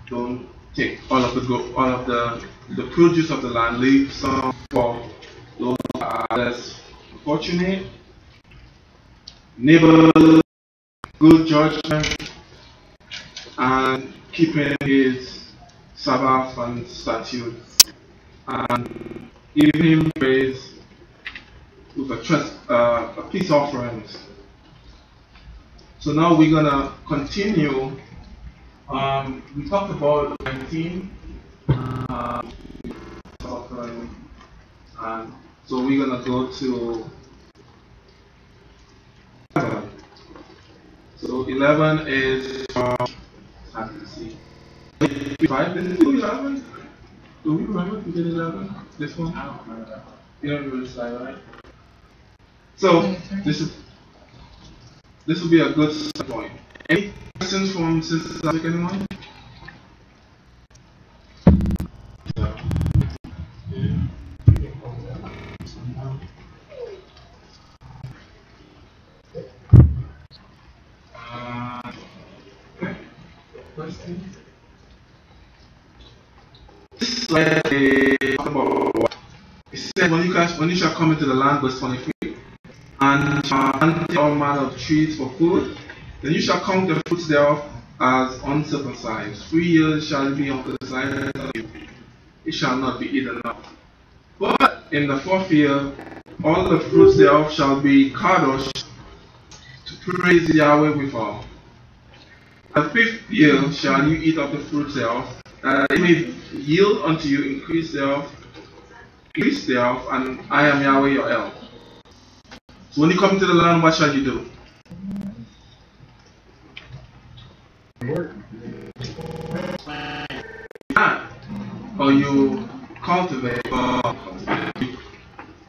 Don't take all of the produce of the land. Leave some for those who are less fortunate. Neighbor, good judgment, and keeping his sabbath and statutes, and give him praise with a peace offerings. So now we're gonna continue. We talked about 19 offering, and so we're gonna go to 11. So 11 is I can see. 5. Did we do 11? Do we remember if we did 11? This one? I don't remember. You don't remember the slide, right? So this will be a good start point. Any questions from Sister Isaac, anyone? Okay. This slide is about what? It says, when you shall come into the land, verse 23, and shall plant all manner of trees for food, then you shall count the fruits thereof as uncircumcised. 3 years shall it be uncircumcised, it shall not be eaten up. But in the 4th year, all the fruits thereof shall be kadosh, to praise Yahweh withal. The 5th year shall you eat of the fruits thereof, that it may yield unto you increase thereof, and I am Yahweh your El. So when you come to the land, what shall you do? Or you cultivate, or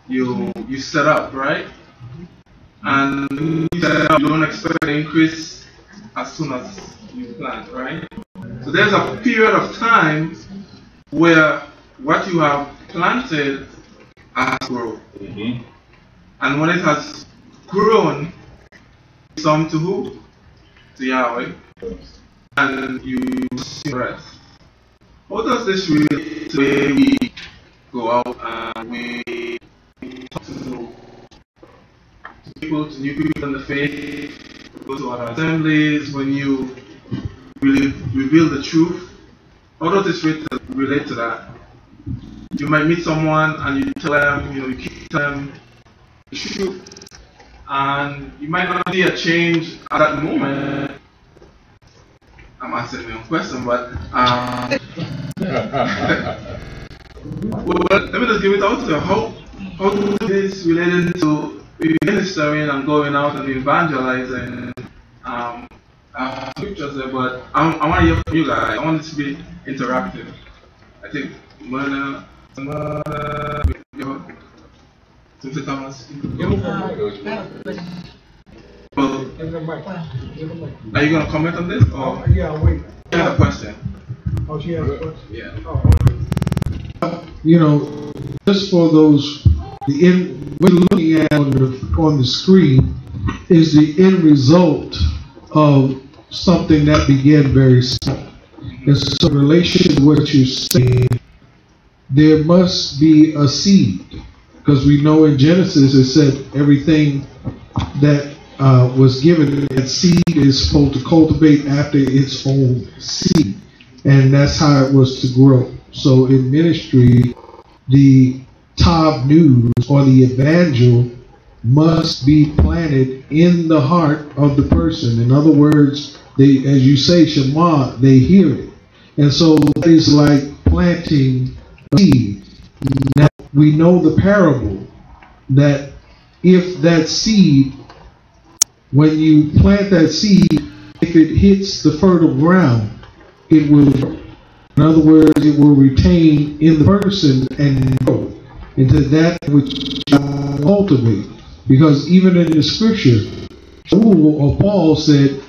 you set up, right? And when you set up, you don't expect an increase as soon as you plant, right? So there's a period of time where what you have planted has grown. Mm-hmm. And when it has grown, it's come to who? To Yahweh. And you see the rest. How does this relate to the way we go out and we talk to people, to new people in the faith, go to other assemblies, when you really reveal the truth? How does this relate to that? You might meet someone and you tell them, you keep telling them the truth, and you might not see a change at that moment. I'm asking you a question, but well, let me just give it out to you. How is this related to ministering and going out and evangelizing? Scriptures there, but I want to hear from you guys. I want it to be interactive. I think Sister Thomas. Are you going to comment on this? Or? Yeah, I'll wait. You have a question? Oh, she has a question? Yeah. Just for those, what you're looking at on the screen is the end result of something that began very small. And so in relation to what you're saying, there must be a seed. Because we know in Genesis it said everything that was given, that seed is supposed to cultivate after its own seed. And that's how it was to grow. So in ministry, the Tav news or the evangel must be planted in the heart of the person. In other words, they, as you say, Shema, they hear it. And so it's like planting a seed. Now, we know the parable that if that seed, when you plant that seed, if it hits the fertile ground, it will grow. In other words, it will retain in the person and grow into that which you cultivate. Because even in the scripture, Paul said,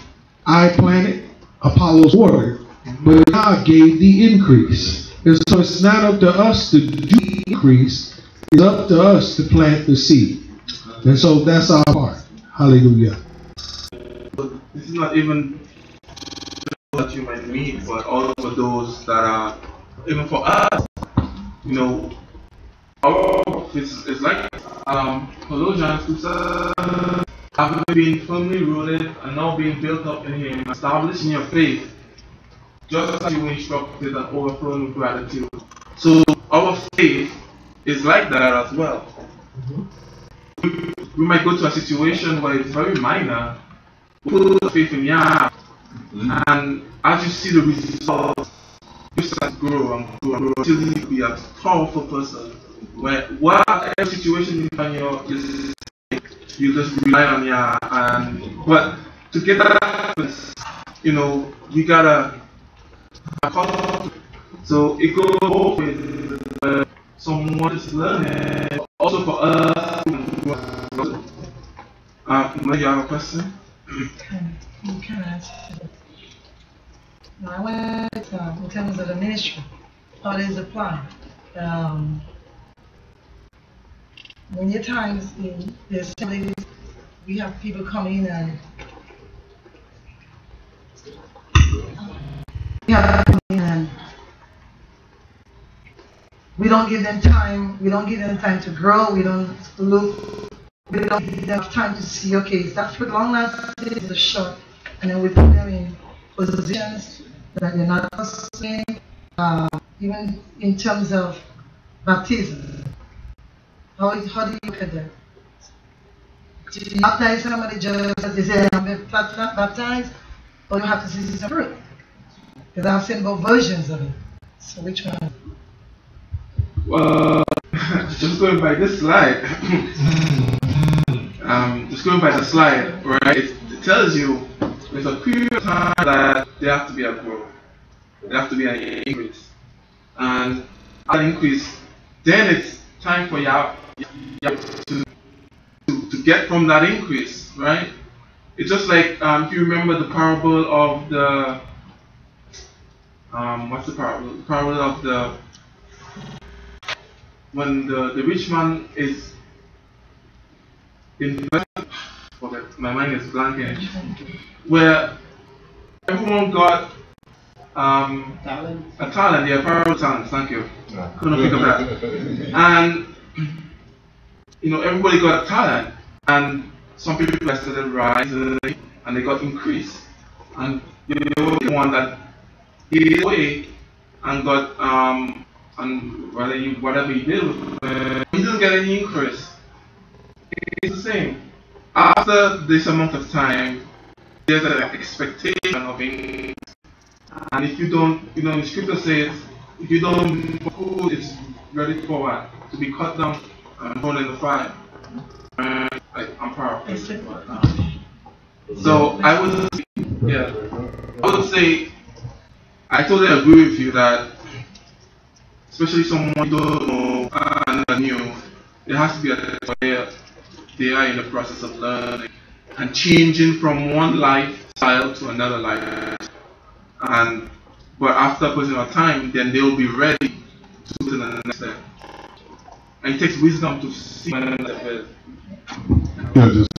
I planted, Apollos watered, but God gave the increase. And so it's not up to us to do the increase, it's up to us to plant the seed. And so that's our part. Hallelujah. This is not even that you might meet, but also for those that are, even for us, you know, our work is like Colossians 2 having been firmly rooted and now being built up in Him, established in your faith, just as you were instructed and overflowing with gratitude. So our faith is like that as well. We might go to a situation where it's very minor, put the faith in Yah, and as you see the results, you start to grow and grow and grow until you be a powerful person. Where whatever situation you find you just rely on Yah, but to get that, you know, you gotta. So it goes with someone is learning, also for us. You have a question? You can answer. I went in terms of the ministry, how it is applied. Many times in the assemblies, we have people come in and we don't give them time. We don't give them time to grow. We don't give them time to see. Okay, is that for long lasting? Is it short? And then we put them in positions that they're not pursuing. Even in terms of baptism, how do you look at that? Do you baptize somebody just because they say I'm baptized, or you have to see some fruit? Because I've seen both versions of it. So which one? Well, just going by this slide, right? It tells you there's a period of time that there have to be a growth, there have to be an increase, and that increase, then it's time for you to get from that increase, right? It's just like if you remember the parable of the what's the parable? The parable of the when the rich man is in my mind is blanking, where everyone got a talent, yeah, parable talents, thank you. Couldn't pick up that. And you know, everybody got a talent, and some people started rising and they got increased. And the one that gave away and got and whatever he did with it, he didn't get any increase. It's the same. After this amount of time, there's an expectation of increase. And if you don't, you know, the scripture says, if you don't, food is ready for what? To be cut down and thrown in the fire. I'm paraphrasing. So I would say, I totally agree with you that, especially someone you don't know and new, there has to be a time where they are in the process of learning and changing from one lifestyle to another lifestyle. But after a certain time, then they will be ready to go to the next step. And it takes wisdom to see when the step is. Yeah, just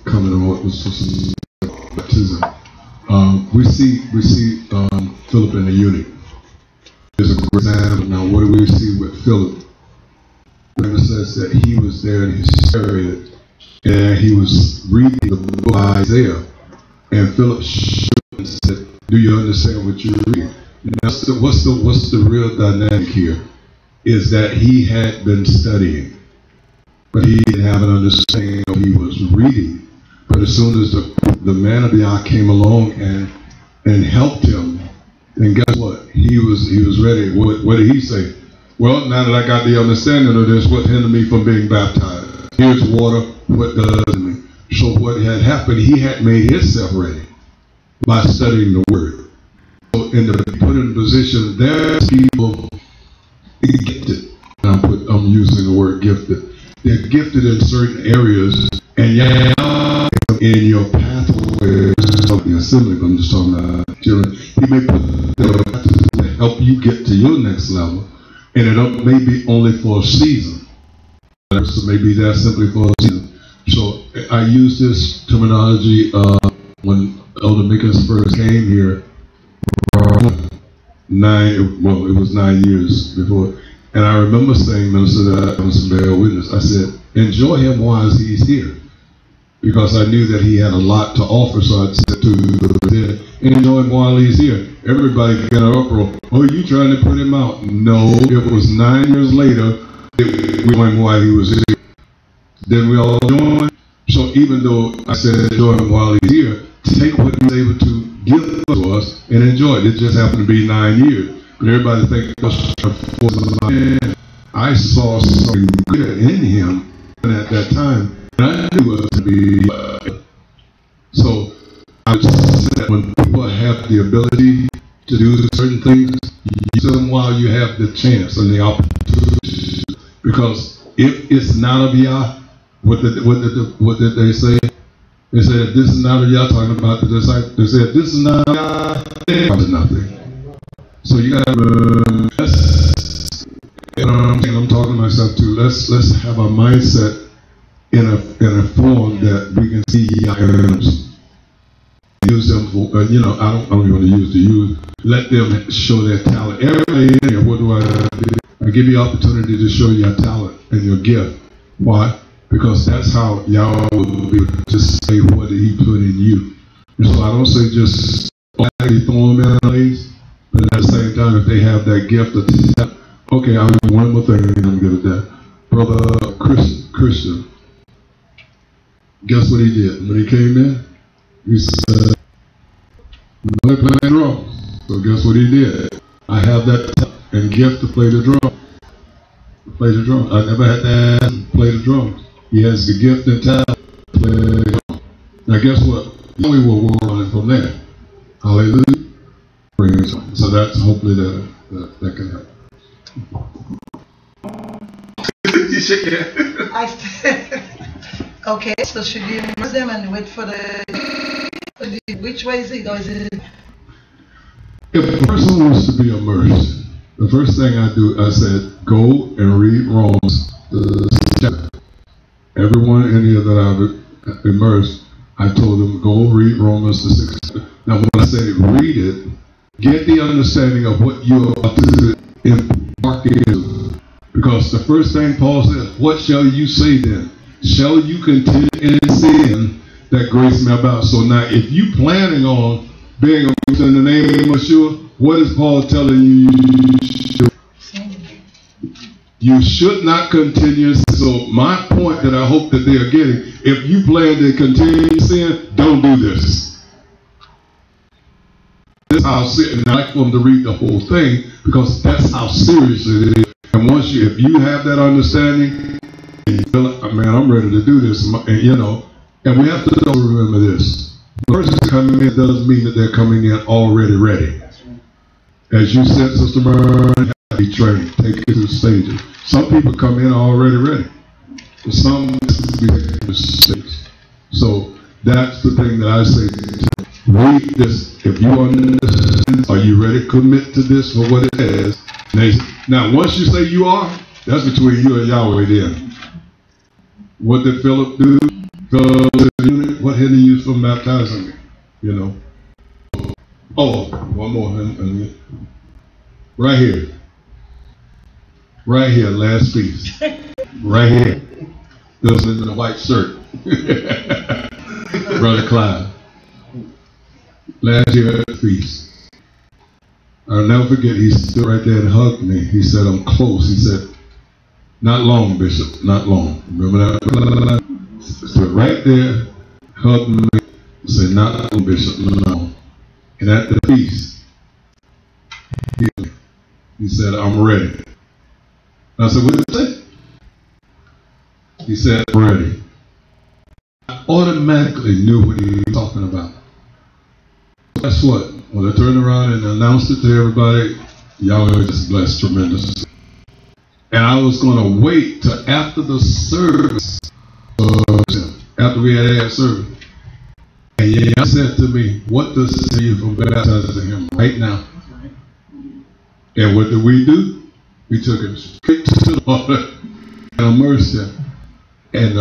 comment on what was just baptism. We see Philip and the eunuch. There's a great example. Now, what do we see with Philip? The Bible says that he was there in his chariot and he was reading the book of Isaiah. And Philip shook and said, "Do you understand what you're reading?" Now, what's the real dynamic here? Is that he had been studying, but he didn't have an understanding of what he was reading. But as soon as the man of Yah came along and helped him, and guess what? He was ready. What did he say? Well, now that I got the understanding of this, what hindered me from being baptized? Here's water. What does it mean? So what had happened? He had made himself ready by studying the word. So put in the position, there's people gifted. I'm using the word gifted. They're gifted in certain areas, and yeah, in your pathway, the assembly, I'm just talking about children, he may put the to help you get to your next level, and it may be only for a season. So maybe that's simply for a season. So I use this terminology when Elder Mickens first came here. it was 9 years before. And I remember saying, Minister, that I was a bear witness. I said, enjoy him while he's here. Because I knew that he had a lot to offer, so I said to him, enjoy him while he's here. Everybody got an uproar. Oh, you trying to put him out? No, it was 9 years later that we went while he was here. Then we all joined. So even though I said enjoy him while he's here, take what he's able to give to us and enjoy it. It just happened to be 9 years. But everybody thinks I saw something good in him at that time. And I knew it was to be. So I would say that when people have the ability to do certain things, use them while you have the chance and the opportunity. Because if it's not of Yah, what did they say? They said, if this is not of Yah, talking about the disciples, they said, this is not of Yah, it's nothing. So you got to, I'm talking to myself too, let's have a mindset in a form that we can see items. Use them for, I don't want to use the use. Let them show their talent. Everybody in here, what do? I give you opportunity to show your talent and your gift. Why? Because that's how y'all will be able to say what did he put in you. And so I don't say just automatically throw them in a place, but at the same time, if they have that gift of talent, okay, I'll do one more thing and I'm good at that. Brother Christian. Guess what he did? When he came in, he said, I'm playing drums. So guess what he did? I have that talent and gift to play the drum. I never had to ask him to play the drums. He has the gift and talent to play the drums. Now guess what? We will work on it from there. Hallelujah. So that's hopefully that can help. Okay, so should you immerse them and wait for the which way is it, or is it? If a person wants to be immersed, the first thing I do, I said, go and read Romans the 6th chapter. Everyone in here that I've immersed, I told them, go read Romans the 6th chapter. Now when I say read it, get the understanding of what you're about to embark into. Because the first thing Paul says, what shall you say then? Shall you continue in sin that grace may abound? So now if you planning on being immersed in the name of Yeshua, what is Paul telling you you should not continue? So my point that I hope that they are getting, if you plan to continue sin, don't do this. This is how serious, and I like for them to read the whole thing because that's how serious it is. And once if you have that understanding, and you feel like, man, I'm ready to do this, and we have to remember this. The person coming in doesn't mean that they're coming in already ready. As you said, Sister Murray, you have to be trained, take it through stages. Some people come in already ready. But some be mistakes. So that's the thing that I say. Read this. If you understand, are you ready to commit to this for what it is? Now, once you say you are, that's between you and Yahweh then. What did Philip do? What had he used for baptizing me? Oh, one more. Right here. Right here, last piece. Right here. Those in the white shirt. Brother Clyde. Last year at the feast. I'll never forget, he stood right there and hugged me. He said, I'm close. He said, not long, Bishop, not long. Remember that? Stood right there, hugged me, said, not long, Bishop, not long. And at the feast, he said, I'm ready. I said, what did he say? He said, I'm ready. I automatically knew what he was talking about. Guess what? When I turned around and announced it to everybody, Yahweh just blessed tremendously. And I was going to wait till after the service, after we had service. And Yah said to me, what does it say you from baptizing him right now? And what did we do? We took him straight to the water and immersed him. And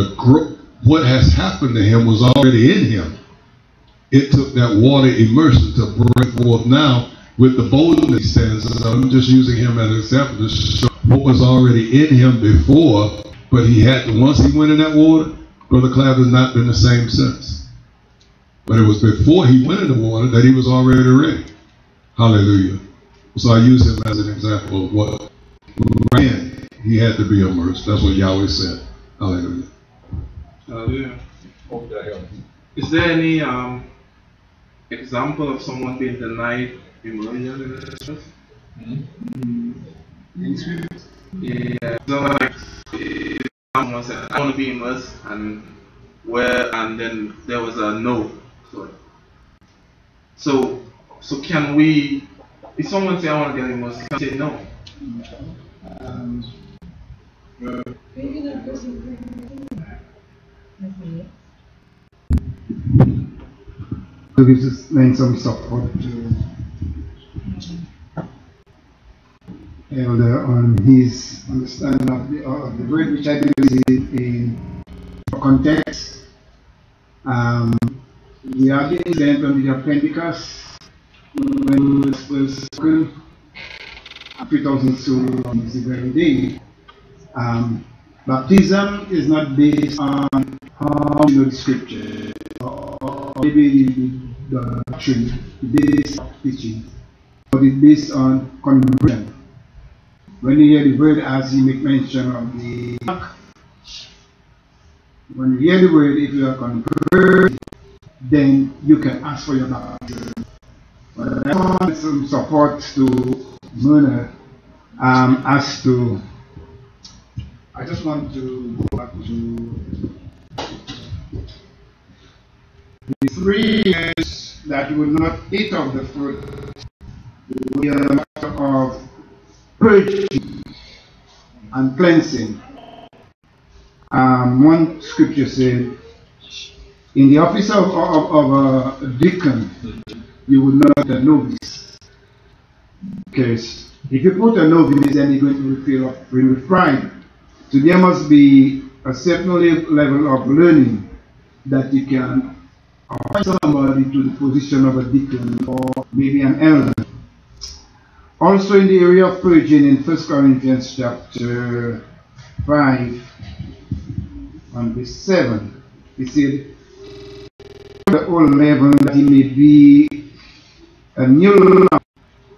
what has happened to him was already in him. It took that water immersion to bring forth now with the boldness he stands. I'm just using him as an example to show what was already in him before, but he had to, once he went in that water, Brother Clapp has not been the same since. But it was before he went in the water that he was already ready. Hallelujah. So I use him as an example of what ran. He had to be immersed. That's what Yahweh said. Hallelujah. Hallelujah. Is there any example of someone being denied immersion in the church? Yeah. So like someone said, I want to be immersed, and then there was a no. So can we? If someone say I want to get immersed, can we say no? So we just lend some support to Elder on his understanding of the word, which I believe is in context. We have the incident on the day of Pentecost when it was spoken, 3,000 souls on this very day. Baptism is not based on how you know the scripture, or maybe the doctrine, based on teaching, but it's based on conversion. When you hear the word, as you make mention of the when you hear the word, if you are converted, then you can ask for your baptism. But I want some support to Mona as to. I just want to go back to the 3 years that you will not eat of the fruit. It will be a matter of purging and cleansing. One scripture said, in the office of a deacon, you will not be a novice. Because if you put a novice, then you're going to be filled with pride. So there must be a certain level of learning that you can appoint somebody to the position of a deacon or maybe an elder. Also in the area of purging in 1 Corinthians chapter 5 and verse 7, he said, the old leaven that he may be a new lump,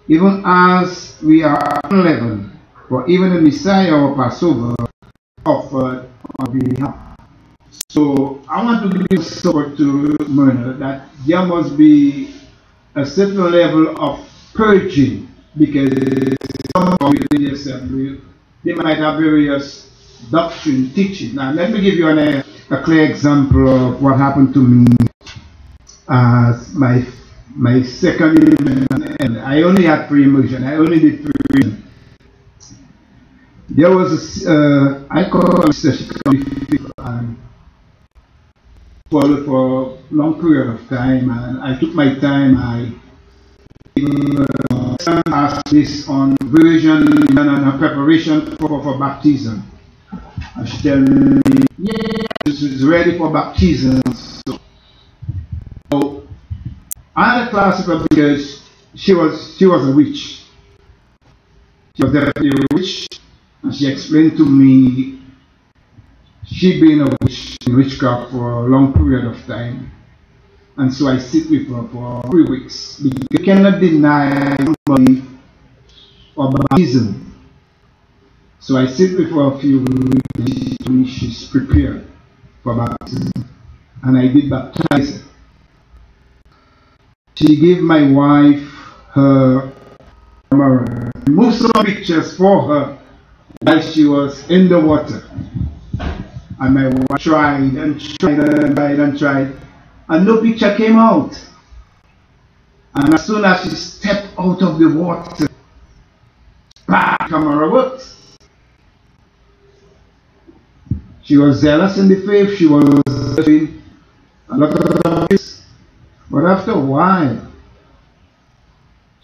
even as we are unleavened, for even the Messiah or Passover offered on behalf. So I want to give support to Myrna that there must be a certain level of purging, because some within the assembly they might have various doctrine teaching. Now let me give you a clear example of what happened to me as my second immersion, and I only had 3 immersion. I only did 3 immersion. There was I call it and followed for a long period of time, and I took my time. I asked this on version and preparation for baptism. I should tell me, yeah, this is ready for baptism. So I had a class with her because she was a witch. She was definitely a witch. And she explained to me she'd been a witch in witchcraft for a long period of time. And so I sit with her for 3 weeks. You cannot deny somebody for baptism. So I sit with her a few weeks when she's prepared for baptism. And I did baptize her. She gave my wife her camera, moved some pictures for her while she was in the water. And my wife tried and tried and tried and tried, and no picture came out. And as soon as she stepped out of the water, bam, camera worked. She was zealous in the faith, she was doing a lot of things. But after a while,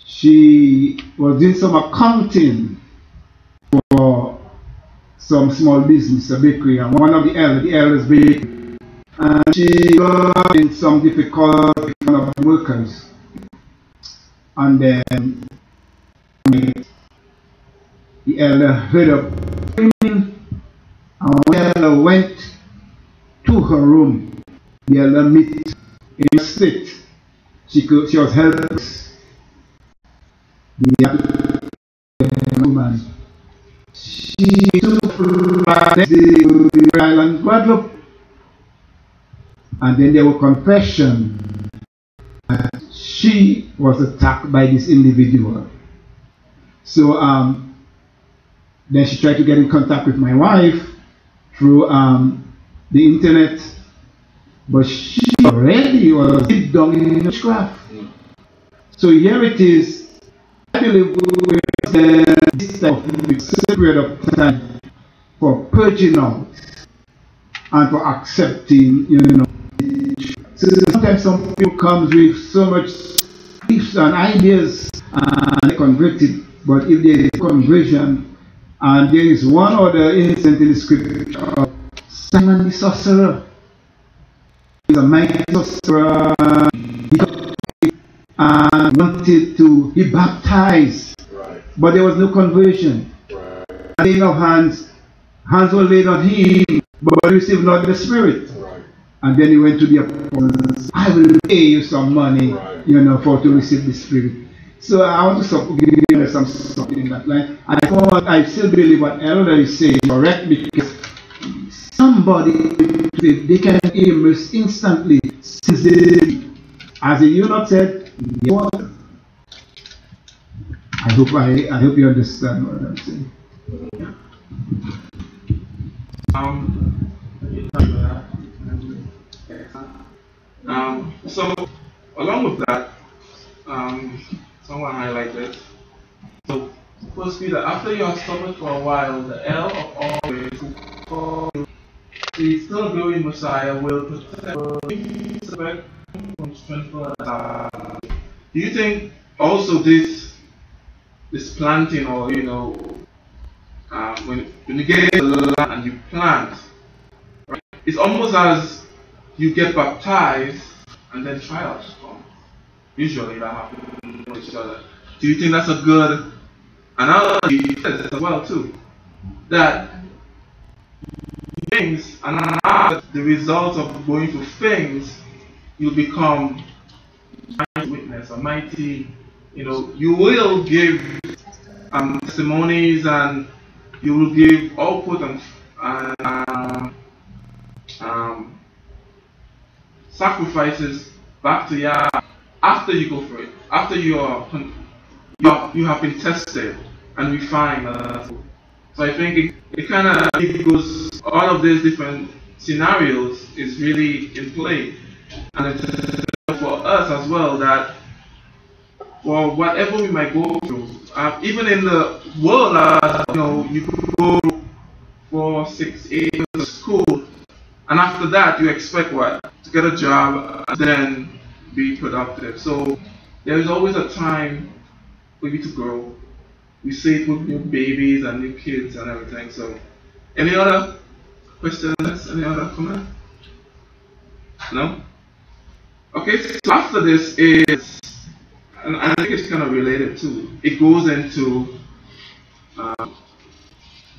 she was doing some accounting for some small business, a bakery, and one of the elders bakery. And she got in some difficult workers. And then the elder heard her screaming, and when the elder went to her room, the elder met in a state. She was helpless. The woman. She took the island Guadeloupe, and then there were confession that she was attacked by this individual. So then she tried to get in contact with my wife through the internet, but she already was deep down in witchcraft. So here it is. I believe this type of period of time for purging out and for accepting, So sometimes some people come with so much beliefs and ideas and they're converted. But if there is conversion, and there is one other incident in the scripture of Simon the sorcerer. He was a mighty sorcerer. And wanted to be baptized, but there was no conversion. Laying of hands were laid on him, but he received not the Spirit. And then he went to the apostles. I will pay you some money, for to receive the Spirit. So I want to give you something in that line. I still believe what Elder is saying is correct, because somebody they can immerse instantly, as the eunuch said. I hope you understand what I'm saying. So along with that, someone highlight this. So first Peter, after you have suffered for a while, the L of always who call you, the still growing Messiah will protect from strengthful. Do you think also this planting, or when you get the land and you plant, right, it's almost as you get baptized and then trials come. Usually that happens with each other. Do you think that's a good analogy as well too? That things, and the result of going through things, you become a witness, a mighty, you will give testimonies, and you will give output and sacrifices back to Yah after you go for it, after you have been tested and refined. So I think it kind of goes, all of these different scenarios is really in play, and it's for us as well, that for whatever we might go through, even in the world, you could go 4, 6, 8 years of school, and after that you expect what? To get a job and then be productive. So there is always a time for you to grow. We see it with new babies and new kids and everything. So any other questions? Any other comment? No? Okay, so after this is, and I think it's kind of related too, it goes into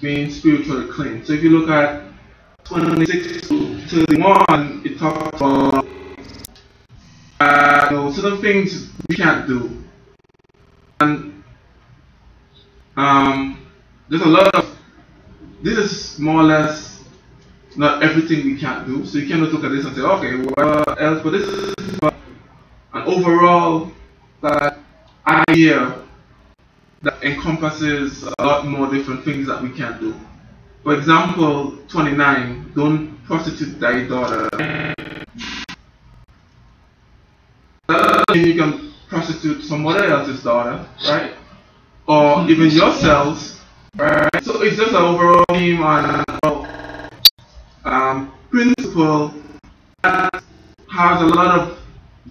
being spiritually clean. So if you look at 26 to 31, it talks about certain things we can't do. And there's a lot of, this is more or less not everything we can't do. So you cannot look at this and say, okay, what else? But this is an overall that idea that encompasses a lot more different things that we can't do. For example, 29, don't prostitute thy daughter. That doesn't mean you can prostitute somebody else's daughter, right? Or even yourselves, right? So it's just an overall theme and principle that has a lot of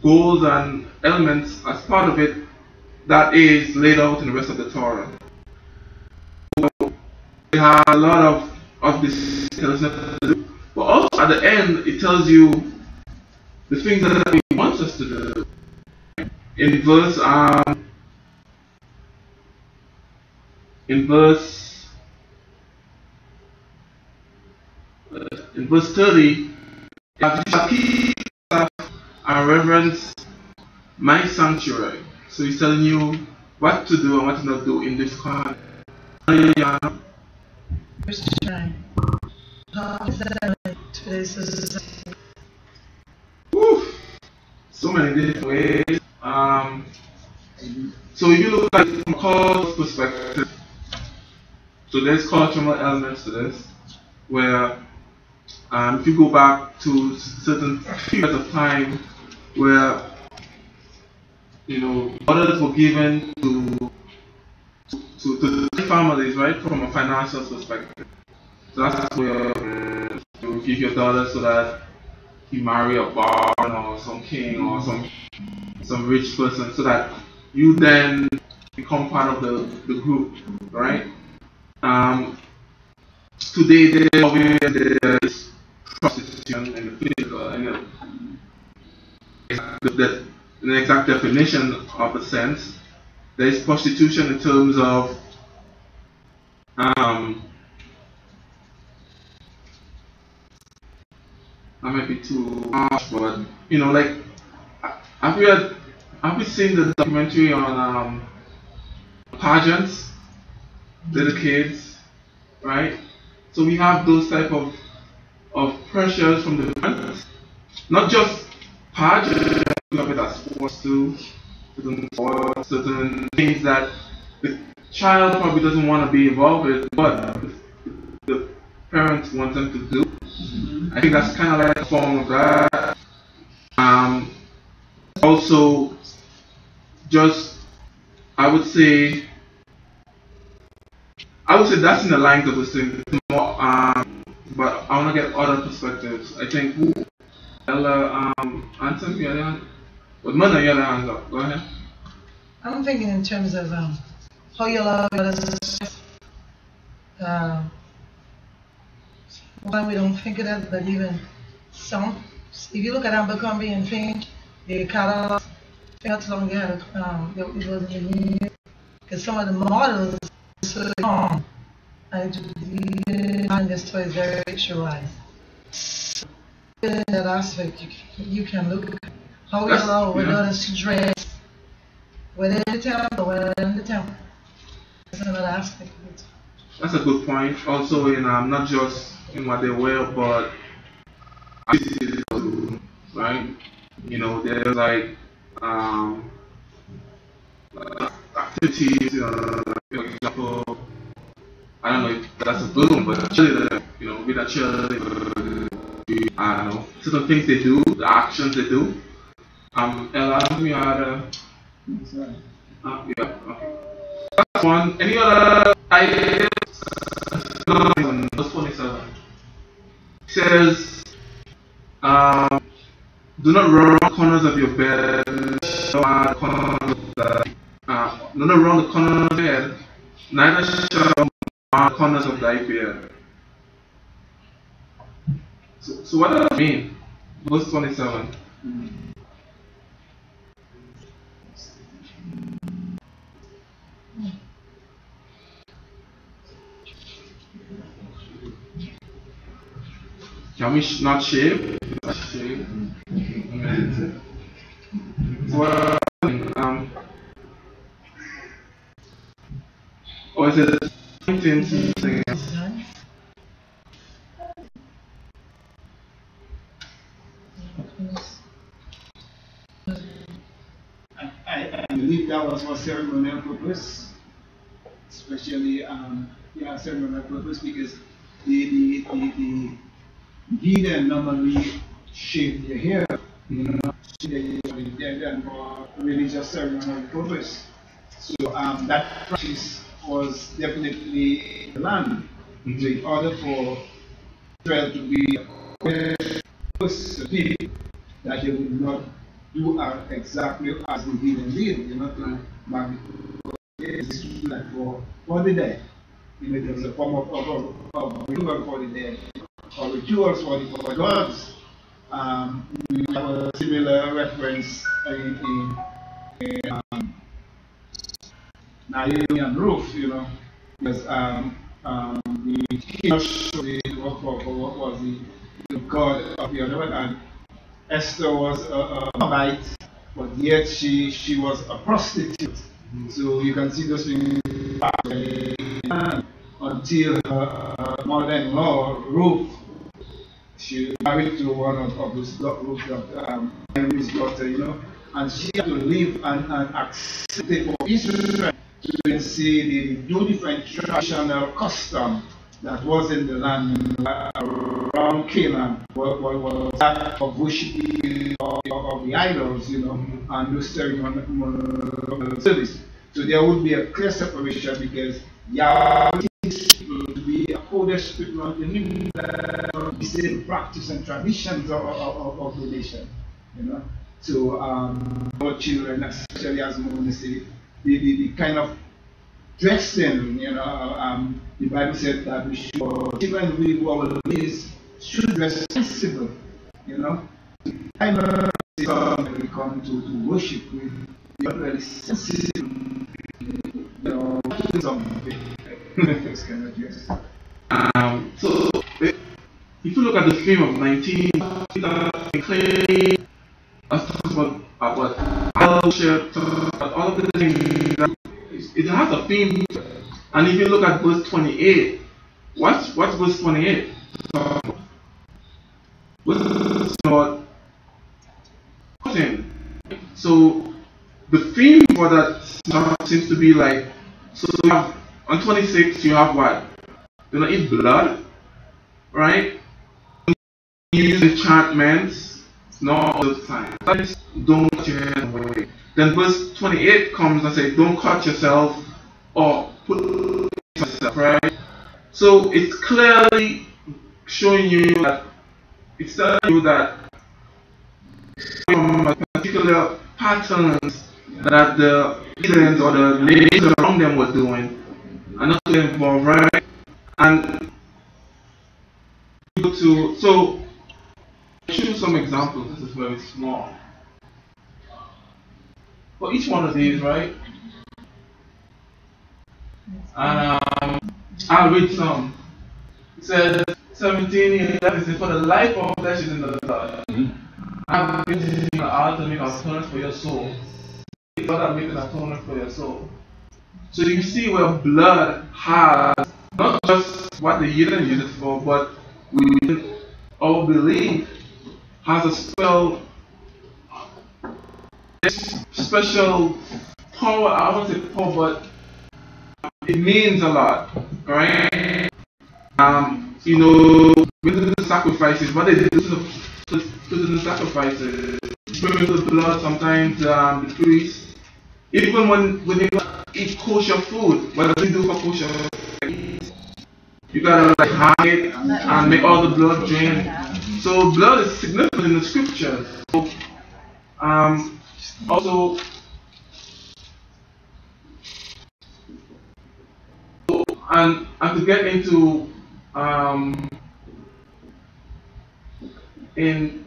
goals and elements as part of it that is laid out in the rest of the Torah. So we have a lot of this tells us to do, but also at the end it tells you the things that he wants us to do. In verse in verse 30, you shall keep and reverence my sanctuary. So he's telling you what to do and what to not do in this context. Verse 9. How is that today's society? So many different ways. So if you look at it from Paul's perspective, so there's cultural elements to this, where if you go back to certain periods of time where orders were given to the families, right, from a financial perspective. So that's where you give your daughter so that you marry a baron or some king or some rich person, so that you then become part of the group, right? Today there is prostitution in the physical, the exact definition of a sense. There is prostitution in terms of that might be too harsh, but like have you seen the documentary on pageants, little kids, right? So we have those type of pressures from the parents, not just pageants, we have it as sports too, certain things that the child probably doesn't want to be involved with, but the parents want them to do. I think that's kind of like a form of that. Also, just I would say that's in the lines of the thing. More, but I want to get other perspectives. I think Ella, Anton, you had a hand, but Mona, you had a hand up. Go ahead. I'm thinking in terms of how you love others. Why we don't think of that, but even some. If you look at Abercrombie and Fitch, the catalog, not long they had it was in the new, because some of the models are so long, and this toy is very picturized. So in that aspect, you can look how we allow our daughters to dress, whether in the temple or whether in the temple. That's another aspect of it. That's a good point. Also, in not just in what they wear, but right? There's like activities. For example, I don't know if that's a good one, but cheerleader, with a cheerleader, I don't know, certain things they do, the actions they do. Ella, we had yeah, okay. That's one. Any other ideas? Verse 27 says, do not run the corners of your bed, do not run the corners of your bed, neither shall run the corners of thy beard. So what does that mean? Verse 27. Can we not shave? Shave. So what or is it pointing to something else? I believe that was for ceremonial purpose, especially ceremonial purpose, because the heathen normally shave their hair, shave their hair for religious ceremonial purpose. So that practice was definitely the land. So in order for Israel to be that they would not do exactly as the heathen did, to like for the dead. There was a form of ritual for the dead, or rituals for the gods. We have a similar reference in Naomi and Ruth, because the king of what was the god of the other one, and Esther was a Moabite, but yet she was a prostitute. So you can see those things until her mother-in-law Ruth, she married to one of those Henry's daughter, and she had to live and accept it for Israel. So you can see the two different traditional custom that was in the land around Canaan was that of worshiping of the idols, and those ceremonial service. So there would be a clear separation because Yahweh teaches people to be a code spiritual to him, the same practice and traditions of the nation. So our children, especially as Moses say, the kind of dressing, the Bible said that we should, even we who our ladies should dress sensible, I know when we come to worship, we are very sensitive, something. So, if you look at the theme of 19, about fellowship, about all of the things, it has a theme. And if you look at verse 28, what's verse 28? Verse about cutting. So the theme for that seems to be like, so you have on 26 you have what? Do not eat blood, right? Use enchantments, not all the time. Don't cut your hand away. Then verse 28 comes and says, don't cut yourself or put yourself, right? So it's clearly showing you that it's telling you that from a particular patterns that the leaders or the ladies around them were doing are not involved, right? And so choose some examples. This is very small. For each one of these, right? And I'll read some. It says 17:11 says, for the life of flesh is in the blood. I have been in the altar to make atonement for your soul. God has made an atonement for your soul. So you see where blood has not just what the heathen use it for, but we all believe has a special power. I won't say power, but it means a lot, right? With the sacrifices, what they do to the sacrifices, bring the blood. Sometimes the priest, even when you eat kosher food, what do you do for kosher food? You gotta hang it and make all the blood drain. So blood is significant in the scriptures. So, also, and to get into in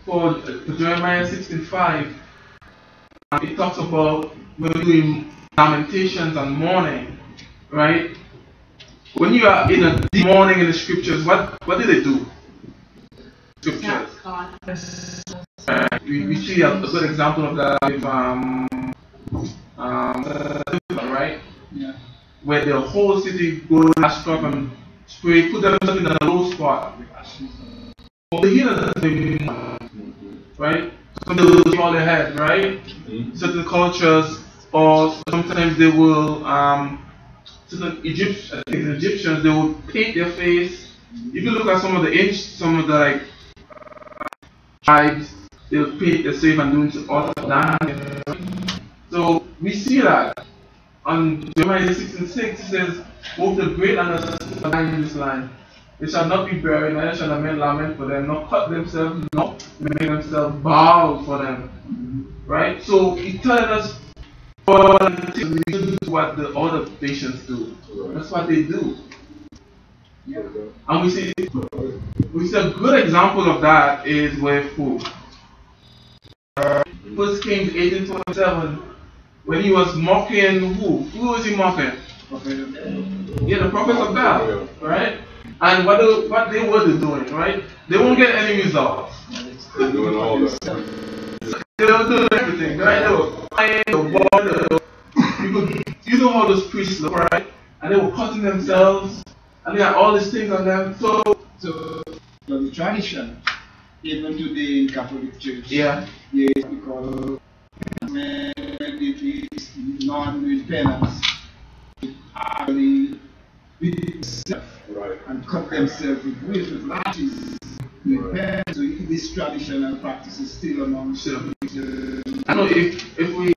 for Jeremiah 65, it talks about when we're doing lamentations and mourning, right? When you are in a deep mourning in the scriptures, what do they do? Scriptures. We see a good example of that with right? Yeah. Where the whole city goes Ashcroft and spray, put themselves in a low spot. The healing, right? Some they will fall their head, right? Certain cultures, or sometimes they will, certain Egyptians, they will paint their face. If you look at some of the tribes, they will paint their face and doing all of that. So we see that on Jeremiah 6:6, it says, both the great and the small are in this land. They shall not be buried, neither shall a man lament for them, nor cut themselves, nor make themselves bow for them. Right? So it's telling us what the other nations do. That's what they do. And we see a good example of that is with food. 1 Kings 18:27 when he was mocking who? Who was he mocking? Yeah, the prophets of God, right? And what they were doing, right? They won't get any results. They're doing all that. They were doing everything, right? They were crying, they were bored, you know how those priests look, right? And they were cutting themselves, and they had all these things on them. So the tradition, even today in Catholic Church, yeah, because when it is non-doing penance, actually beat themselves and cut themselves with whips, with lashes. Right. So this traditional practice is still among them. I know if we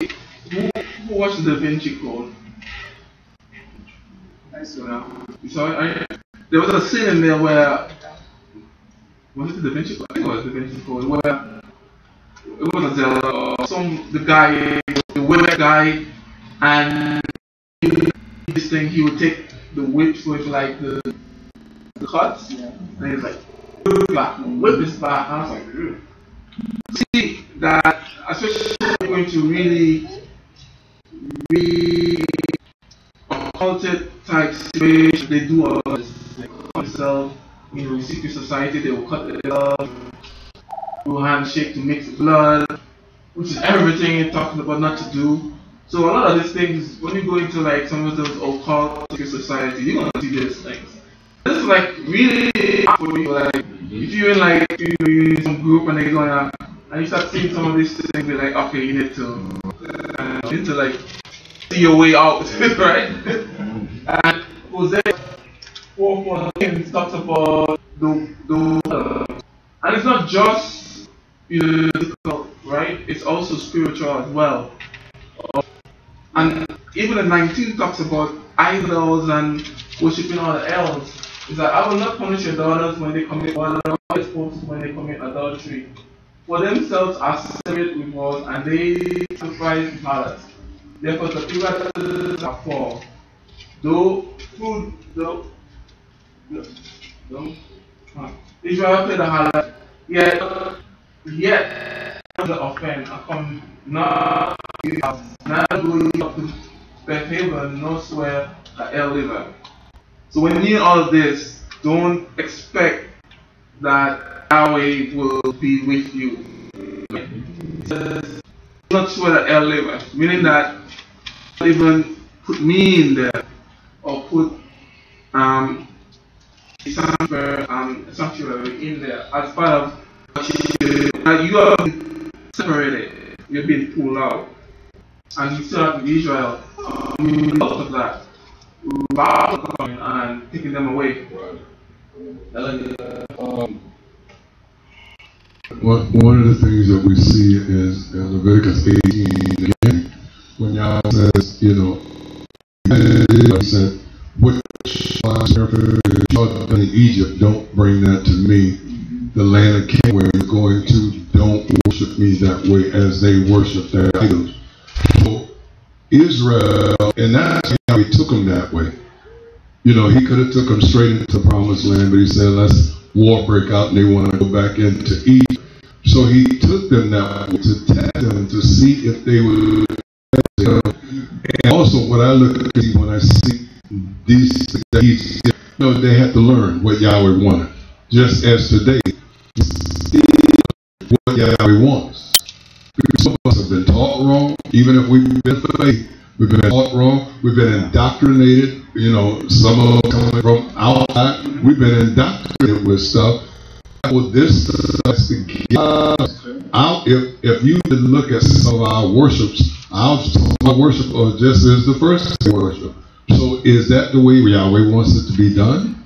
who watched the Da Vinci Code? I saw. You saw it? There was a scene in there where was it the Da Vinci Code? I think it was the Da Vinci Code where it was the weird guy, and this thing he would take the whips with like the cuts, and he's like whip his back, and I was like, ew. See that, especially when you're going to really occulted type situation, they do all this. They cut themselves, in secret society, they will cut themselves, do a handshake to mix blood, which is everything you're talking about not to do. So a lot of these things, when you go into like some of those occult secret society, you're gonna see these things. This is like really for you, like if you're in like you're in some group and they're gonna and you start seeing some of these things, you're like, okay, you need to like see your way out, right? And Hosea 4:14 talks about the and it's not just physical, right? It's also spiritual as well. And even the 19 talks about idols and worshipping other elves. It's that I will not punish your daughters when they commit murder, or when they commit adultery. For themselves are separate with wars, and they sacrifice harlots. Therefore the people are poor. Israel played the harlot, yet the offense, I come not going up to Bethhaven, nor swear the El Liver. So when you hear all of this, don't expect that Yahweh will be with you. It says, not swear the El Liver, meaning that not even put me in there or put sanctuary in there as part of what you are separated, you're being pulled out. And you still have Israel because of that. Coming and taking them away. One of the things that we see is in Leviticus 18 again, when Yahweh says, he said, which in Egypt, don't bring that to me. The land of Canaan where you're going to, don't worship me that way as they worship their idols. So Israel, and that's how he took them that way. He could have took them straight into the promised land, but he said, let's war break out and they want to go back into Egypt. So he took them that way to test them to see if they would. And also what I look at when I see these things, they had to learn what Yahweh wanted. Just as today, what Yahweh wants. Some of us have been taught wrong, even if we've been faith. We've been taught wrong. We've been indoctrinated. Some of them coming from outside. We've been indoctrinated with stuff. With this has to get out. If you look at some of our worships, our worship just is the first worship. So is that the way Yahweh wants it to be done?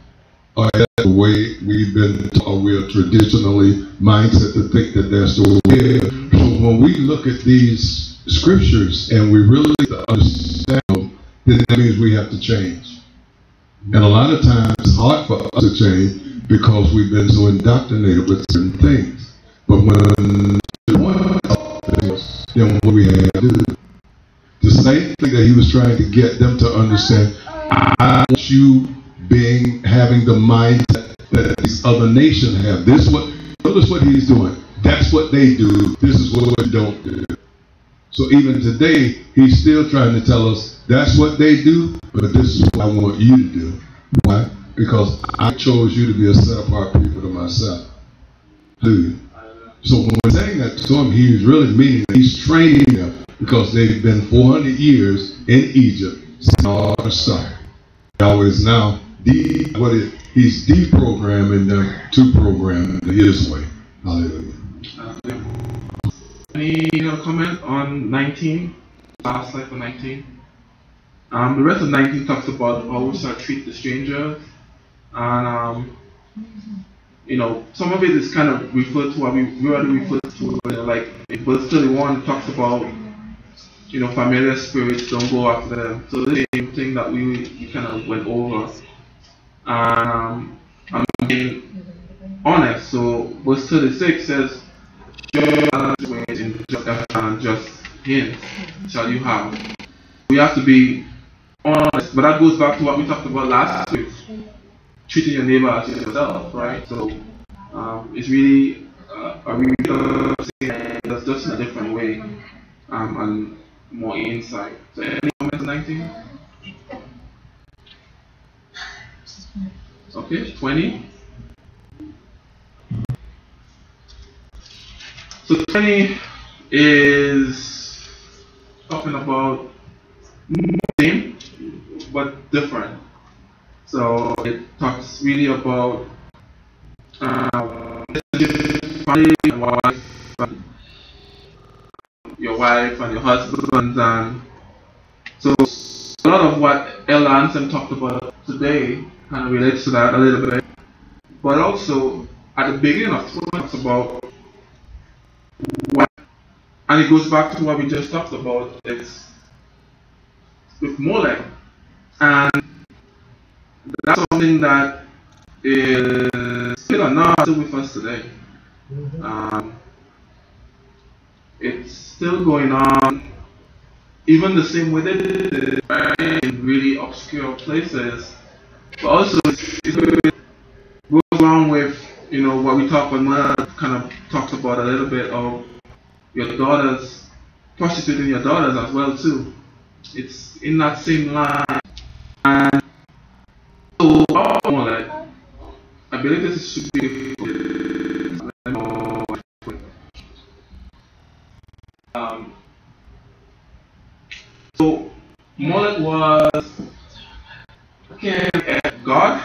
Or is that the way we've been taught? We are traditionally mindset to think that that's the way. So when we look at these scriptures and we really understand them, then that means we have to change. And a lot of times it's hard for us to change because we've been so indoctrinated with certain things. But when then what we have to do, the same thing that he was trying to get them to understand, I want you having the mindset that these other nations have. Notice what he's doing. That's what they do. This is what we don't do. So even today, he's still trying to tell us that's what they do, but this is what I want you to do. Why? Because I chose you to be a set-apart people to myself. Hallelujah. So when we're saying that to him, he's really meaning that he's training them because they've been 400 years in Egypt since all the start. Yahweh is now he's deprogramming them to program his way. Hallelujah. Any comment on 19? Last slide for 19. The rest of 19 talks about how we should treat the strangers. And, some of it is kind of referred to what we already referred to. Like in verse 31, it talks about, familiar spirits, don't go after them. So the same thing that we kind of went over. I'm being honest. So verse 36 says, in just hints shall you have. We have to be honest, but that goes back to what we talked about last week, treating your neighbor as yourself, right? So it's really that's just in a different way and more insight. So any comments on 19? Okay, 20. So 20 is talking about same but different. So it talks really about family and wife, and your wife and your husband, and so a lot of what Ella Anson talked about today kind of relates to that a little bit. But also at the beginning of 20 talks about what, and it goes back to what we just talked about. It's with Molech, and that's something that is still not still with us today. It's still going on, even the same way they did it, right, in really obscure places. But also, it goes along with what we talked about. Kind of talked about a little bit of your daughters, prostituting your daughters as well too. It's in that same line. And so, I believe this should be. So Molech was king of God,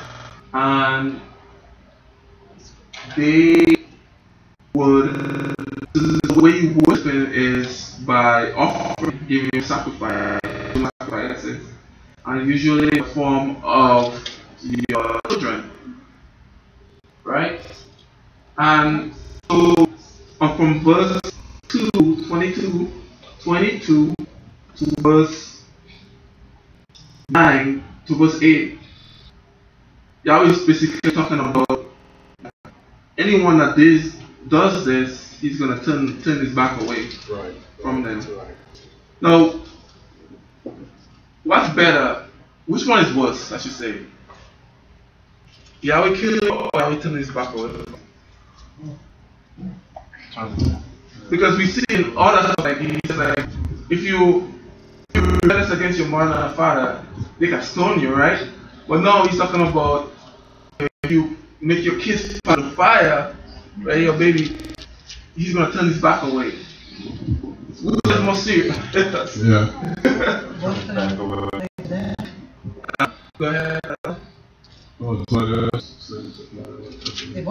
and they would, the way you worship is by offering, giving sacrifices, and usually in the form of your children, right? And so from verse 22 to verse 9 to verse 8, Yahweh is basically talking about anyone that does this, he's going to turn his back away from them. Right. Now, what's better? Which one is worse, I should say? Yahweh killing or Yahweh turning his back away? Because we see in other stuff, like he said, like, if you rebel against your mother and father, they can stone you, right? But now he's talking about if you make your kids part of fire, right, your baby, he's going to turn his back away. Which is more serious? Yeah. Go ahead. They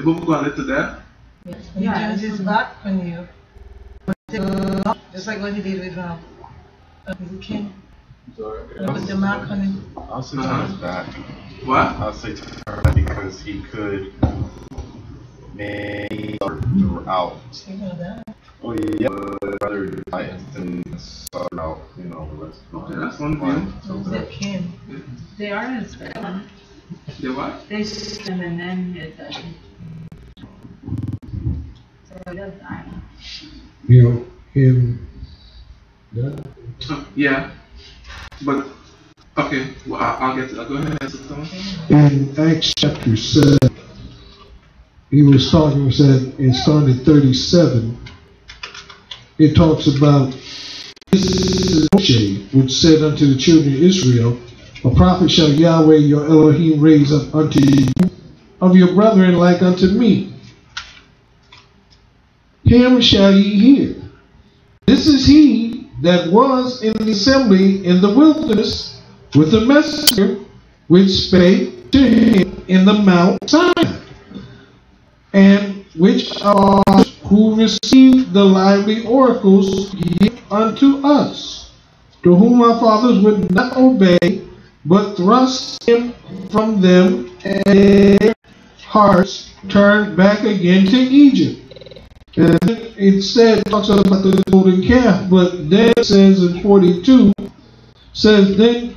both gonna lead to death? Yes. He turns his back on you. Just like what he did with the king. Put the mark on him. I'll say turn his back. What? I'll say turn back because he could make throughout. Oh yeah, rather die than suffer out, the rest. Okay, that's one view. They are his family. They what? They shoot him and then it doesn't. So he does die. In that. Yeah. But, okay, well, I'll get to that. Go ahead, in Acts chapter 7, he was talking, said, in starting 37, it talks about this is Moshe, which said unto the children of Israel, a prophet shall Yahweh your Elohim raise up unto you of your brethren like unto me. Him shall ye hear. This is he that was in the assembly in the wilderness with the messenger which spake to him in the Mount Sinai, and which are who received the lively oracles give unto us, to whom our fathers would not obey, but thrust him from them, and their hearts turned back again to Egypt. And it said, talks about the golden calf, but then it says in 42, says, then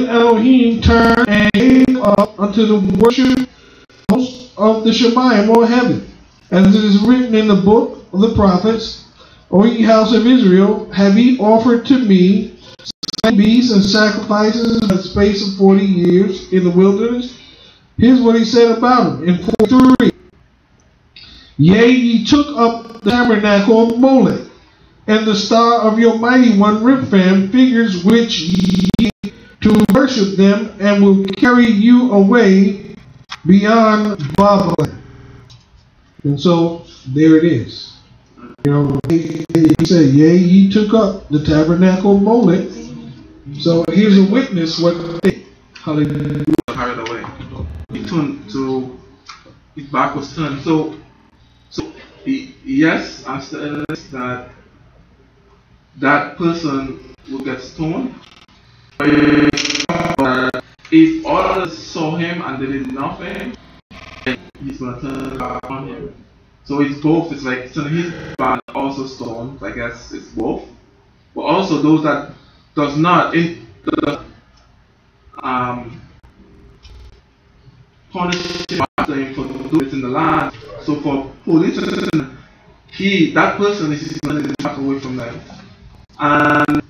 Elohim turned and gave up unto the worship host of the Shemayim or heaven, as it is written in the book of the prophets, O ye house of Israel, have ye offered to me beasts and sacrifices in the space of 40 years in the wilderness? Here's what he said about him in 43. Yea, ye took up the tabernacle of Molech, and the star of your mighty one Riphaim, figures which ye to worship them, and will carry you away beyond Babylon. And so there it is. You know, he said, yea, ye took up the tabernacle of Molech. So here's a witness what they hallelujah. Carried away. He turned to his back was turned. So yes, I'm saying that person will get stoned. But if others saw him and they did nothing, he's gonna turn back on him. So it's both. It's like turning his back and also stoned. I guess it's both. But also those that does not punish him after him for doing it in the land. So for pollution, that person is going to back away from them. And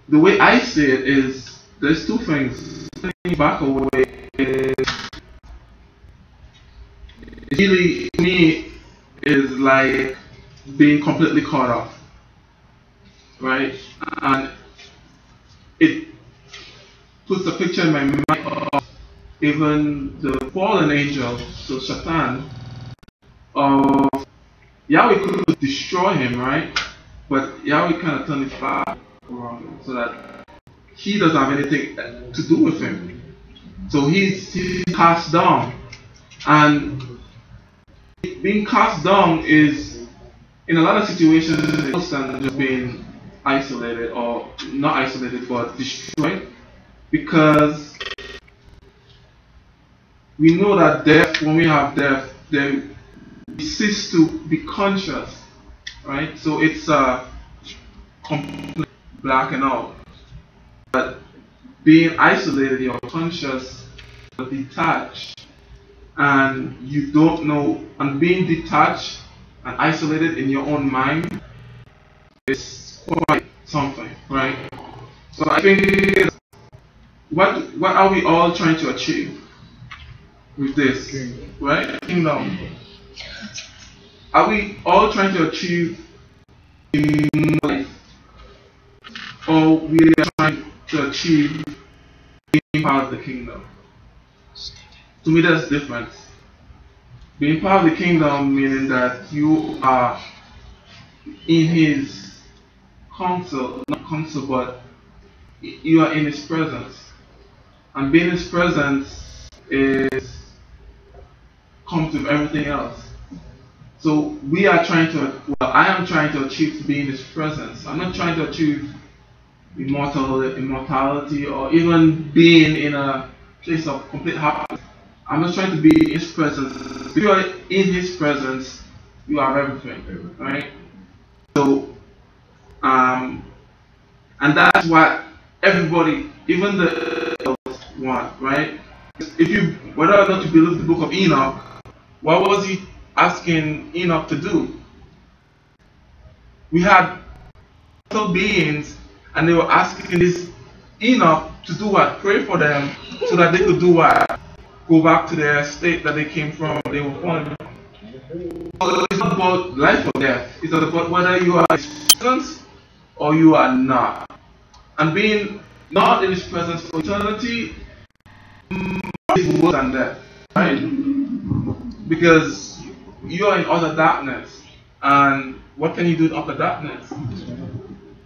the way I see it is there's two things. Back away is really, to me, is like being completely cut off, right? And it puts a picture in my mind of even the fallen angel, so Satan, of Yahweh could destroy him, right? But Yahweh kind of turned his back around so that he doesn't have anything to do with him. So he's cast down. And being cast down is, in a lot of situations, worse than just being isolated, or not isolated, but destroyed. Because we know that death, when we have death, then we cease to be conscious, right? So it's completely blacking out. But being isolated, you're conscious, you're detached, and you don't know, and being detached and isolated in your own mind is quite something, right? So I think, what are we all trying to achieve with this, right? Kingdom. Are we all trying to achieve in life, or we are trying to achieve being part of the kingdom? To me, that's the difference. Being part of the kingdom meaning that you are in His counsel, not counsel, but you are in His presence. And being in His presence comes with everything else. So we are trying to, I am trying to achieve to be in His presence. I'm not trying to achieve immortality, or even being in a place of complete happiness. I'm just trying to be in His presence. If you are in His presence, you have everything, right? So, and that's what everybody, even the adults, want, right? If you, whether or not you believe the book of Enoch, what was he asking Enoch to do? We had mortal beings, and they were asking this Enoch to do what? Pray for them, so that they could do what? Go back to their state that they came from, they were fallen from. So it's not about life or death. It's about whether you are in His presence or you are not. And being not in His presence for eternity is worse than death, right? Because you are in utter darkness. And what can you do in utter darkness?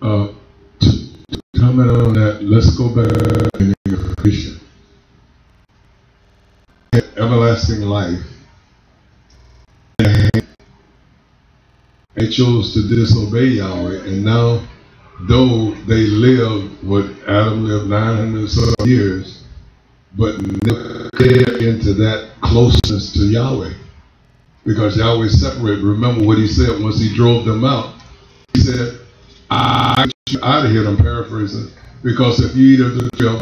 To comment on that, let's go back to the Christian. Everlasting life. They chose to disobey Yahweh, and now, though they lived what Adam lived 900 some years, but never get into that closeness to Yahweh, because Yahweh separated. Remember what He said once He drove them out. He said, "I get you out of here." I'm paraphrasing, because if you eat of the tree of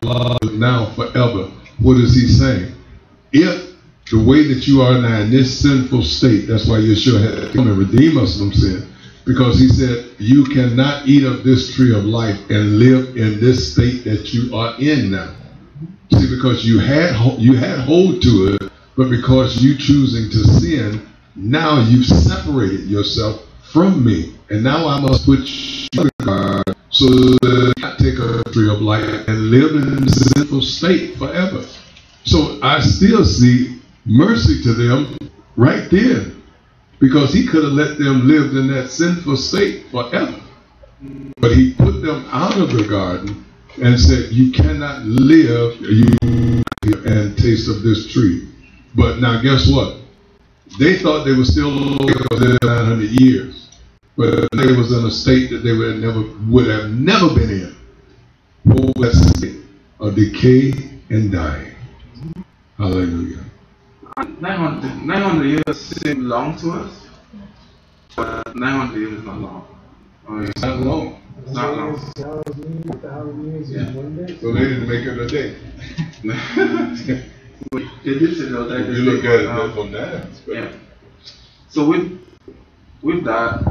life now forever, what is He saying? If the way that you are now in this sinful state, that's why Yeshua had to come and redeem us from sin, because He said you cannot eat of this tree of life and live in this state that you are in now. See, because you had hold to it, but because you choosing to sin, now you've separated yourself from me, and now I must put you in regard so that I take a tree of life and live in this sinful state forever. So I still see mercy to them right then, because He could have let them live in that sinful state forever, but He put them out of the garden and said, you cannot live and taste of this tree. But now guess what? They thought they were still there 900 years, but they was in a state that they would have never been in. Oh, that state of decay and dying. Hallelujah. 900 years seem long to us, but 900 years is not long. It's not long. It's not long. Yeah. So they didn't make it a day. They did say that. You look at it from that aspect. Yeah. So with that,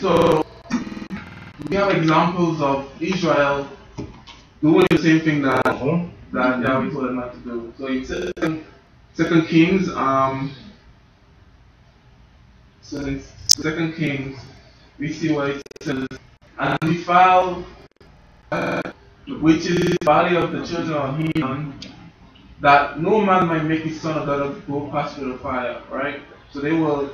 so we have examples of Israel doing the same thing that Yahweh told them not to do. So in Second Kings, we see what it says, and defile which is the body of the children of Heman, that no man might make his son or daughter go pass through the fire, right? So they will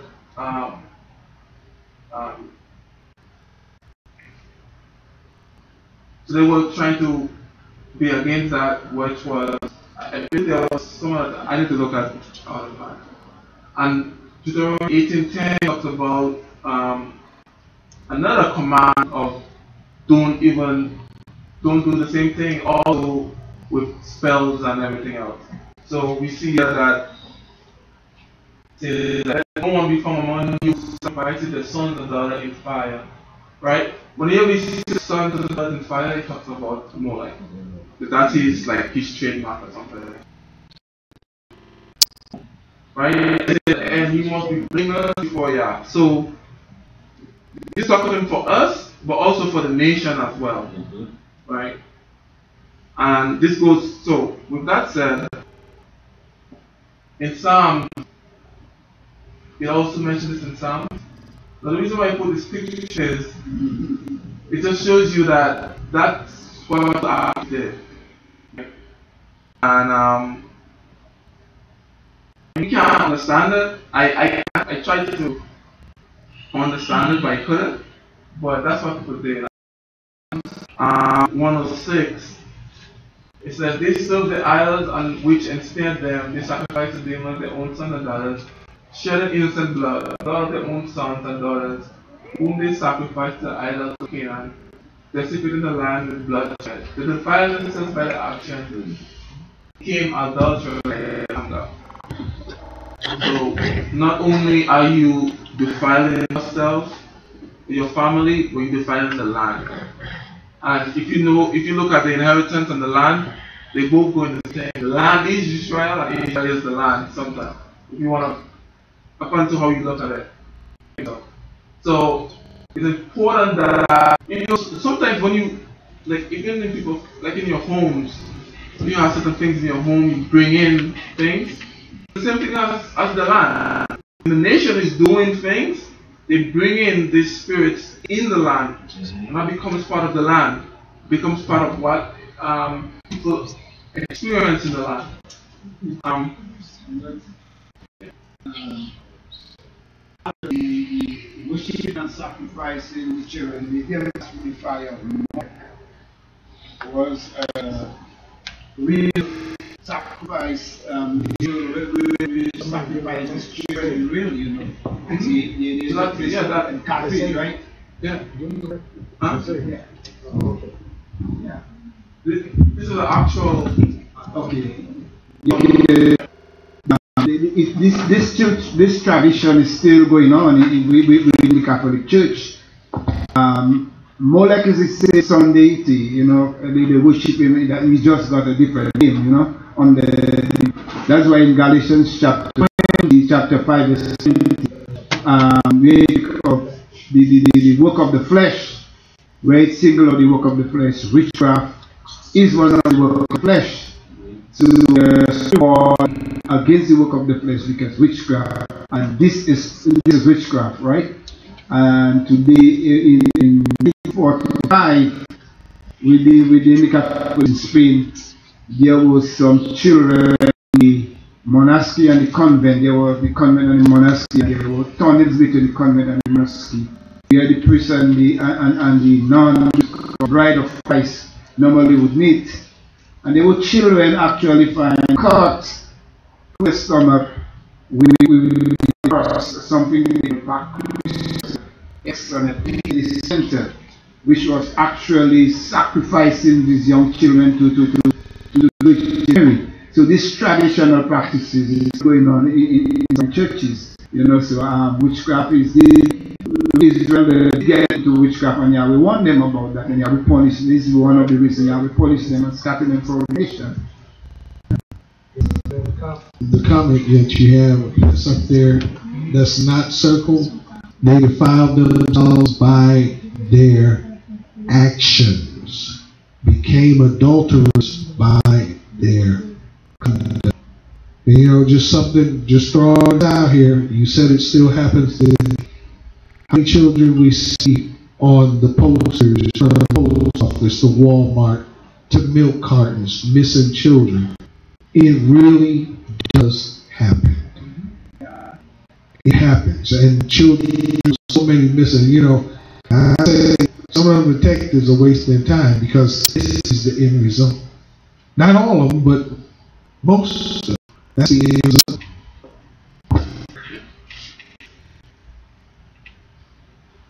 trying to be against that, which was, I think there was some of I need to look at all of that. And Deuteronomy 18:10 talks about another command of don't do the same thing, also with spells and everything else. So we see here that no one be from among you sacrifices the sons and daughters in fire. Right? Whenever we see the sons and daughters in fire, it talks about more like that is like his trademark or something. Right? And he must be blameless before Yah. So he's talking for us, but also for the nation as well. Right? And this goes, so with that said, in Psalm, it also mentions this in Psalm. Now the reason why I put this picture is, it just shows you that that's what I did. And you can't understand it. I tried to understand it, but I couldn't. But that's what people did. 106. It says, they serve the idols on which ensnared them, they sacrifice to them like their own sons and daughters, shedding innocent blood, blood of their own sons and daughters, whom they sacrificed to the idols of Canaan, desecrating the land with bloodshed. They defiled themselves by the action, became adulterous by anger. So, not only are you defiling yourself, your family, but you're defiling the land. And if you look at the inheritance and the land, they both go in the same. The land is Israel, and Israel is the land sometimes. If you want to, according to how you look at it. So it's important that sometimes when you, like, even in people, like in your homes, when you have certain things in your home, you bring in things. The same thing as the land. the nation is doing things, they bring in these spirits in the land, and that becomes part of the land, becomes part of what people experience in the land. The worshiping and sacrificing the children, the daily sacrifice was real sacrifice. Sacrifice is children, real, you know. And cafe, right? Yeah. Huh? Yeah. This is the actual. Okay. This tradition is still going on in the Catholic Church. More like as it says Sunday, you know, they worship him. That he just got a different name, you know. That's why in Galatians chapter 20, chapter 5, verse 20, of the work of the flesh, where it's single the work of the flesh, witchcraft is one of the work of the flesh. So against the work of the flesh because witchcraft, and this is witchcraft, right? And today in 1945, within the Catholic in Spain, there was some children in the monastery and the convent. There was the convent and the monastery. There were tunnels between the convent and the monastery. Where the priest and the nun, bride of Christ, normally would meet. And there were children actually find cut to the stomach with something in the back in the center, which was actually sacrificing these young children to the Virgin Mary. So these traditional practices is going on in some churches, you know. So witchcraft is Israel get into witchcraft, and we warn them about that, and we punish. This is one of the reasons we punish them and scatter them for the nation. The comment that you have that's up there, that's not circled, they defiled themselves by their actions, became adulterers by their conduct. You know, just something, just throwing it out here. You said it still happens today. How many children we see on the posters from the post office to Walmart to milk cartons, missing children? It really does happen. It happens, and children, so many missing. You know, I say some of the detectives are wasting time because this is the end result. Not all of them, but most of them. That's the end result.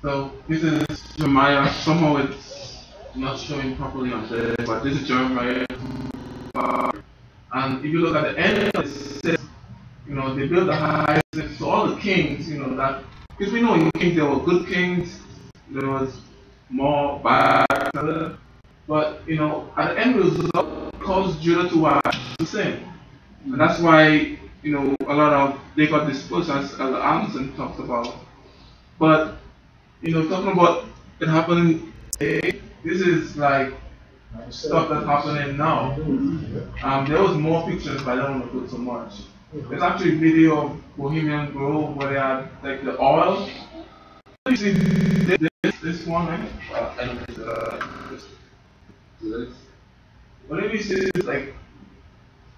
So this is Jeremiah. Somehow it's not showing properly on there, but this is Jeremiah. And if you look at the end of it, says, you know, they built the high. So all the kings, you know, that because we know in kings there were good kings, there was more bad, but you know, at the end result, it caused Judah to sin, and that's why you know a lot of they got dispersed, as Elder Anderson talked about. But you know, talking about it happening today, this is like stuff that's happening now. There was more pictures, but I don't want to put so much. There's actually a video of Bohemian Grove where they had like the oil. You see this one, right? I don't know this. Whenever you see this, like,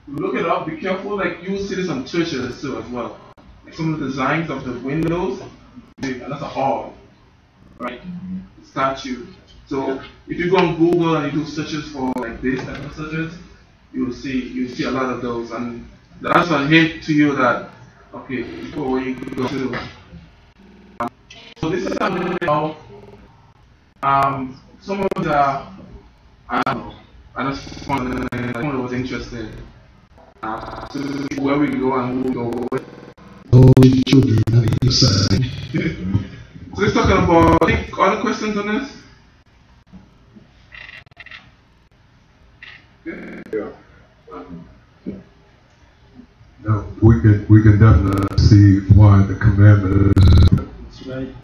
look it up, be careful, like, you will see this on churches too as well. Like some of the designs of the windows, and that's an oil, right? Statue. So if you go on Google and you do searches for like this type of searches, you'll see a lot of those, and that's a hint to you that okay, before where you go to. So this is happening now. Some of the I don't know. I just found it was interesting. To see where we go and who we go with. Oh, children on the side. So let's talk about. Any other questions on this? Yeah. No, we can definitely see why the commandment is. That's right.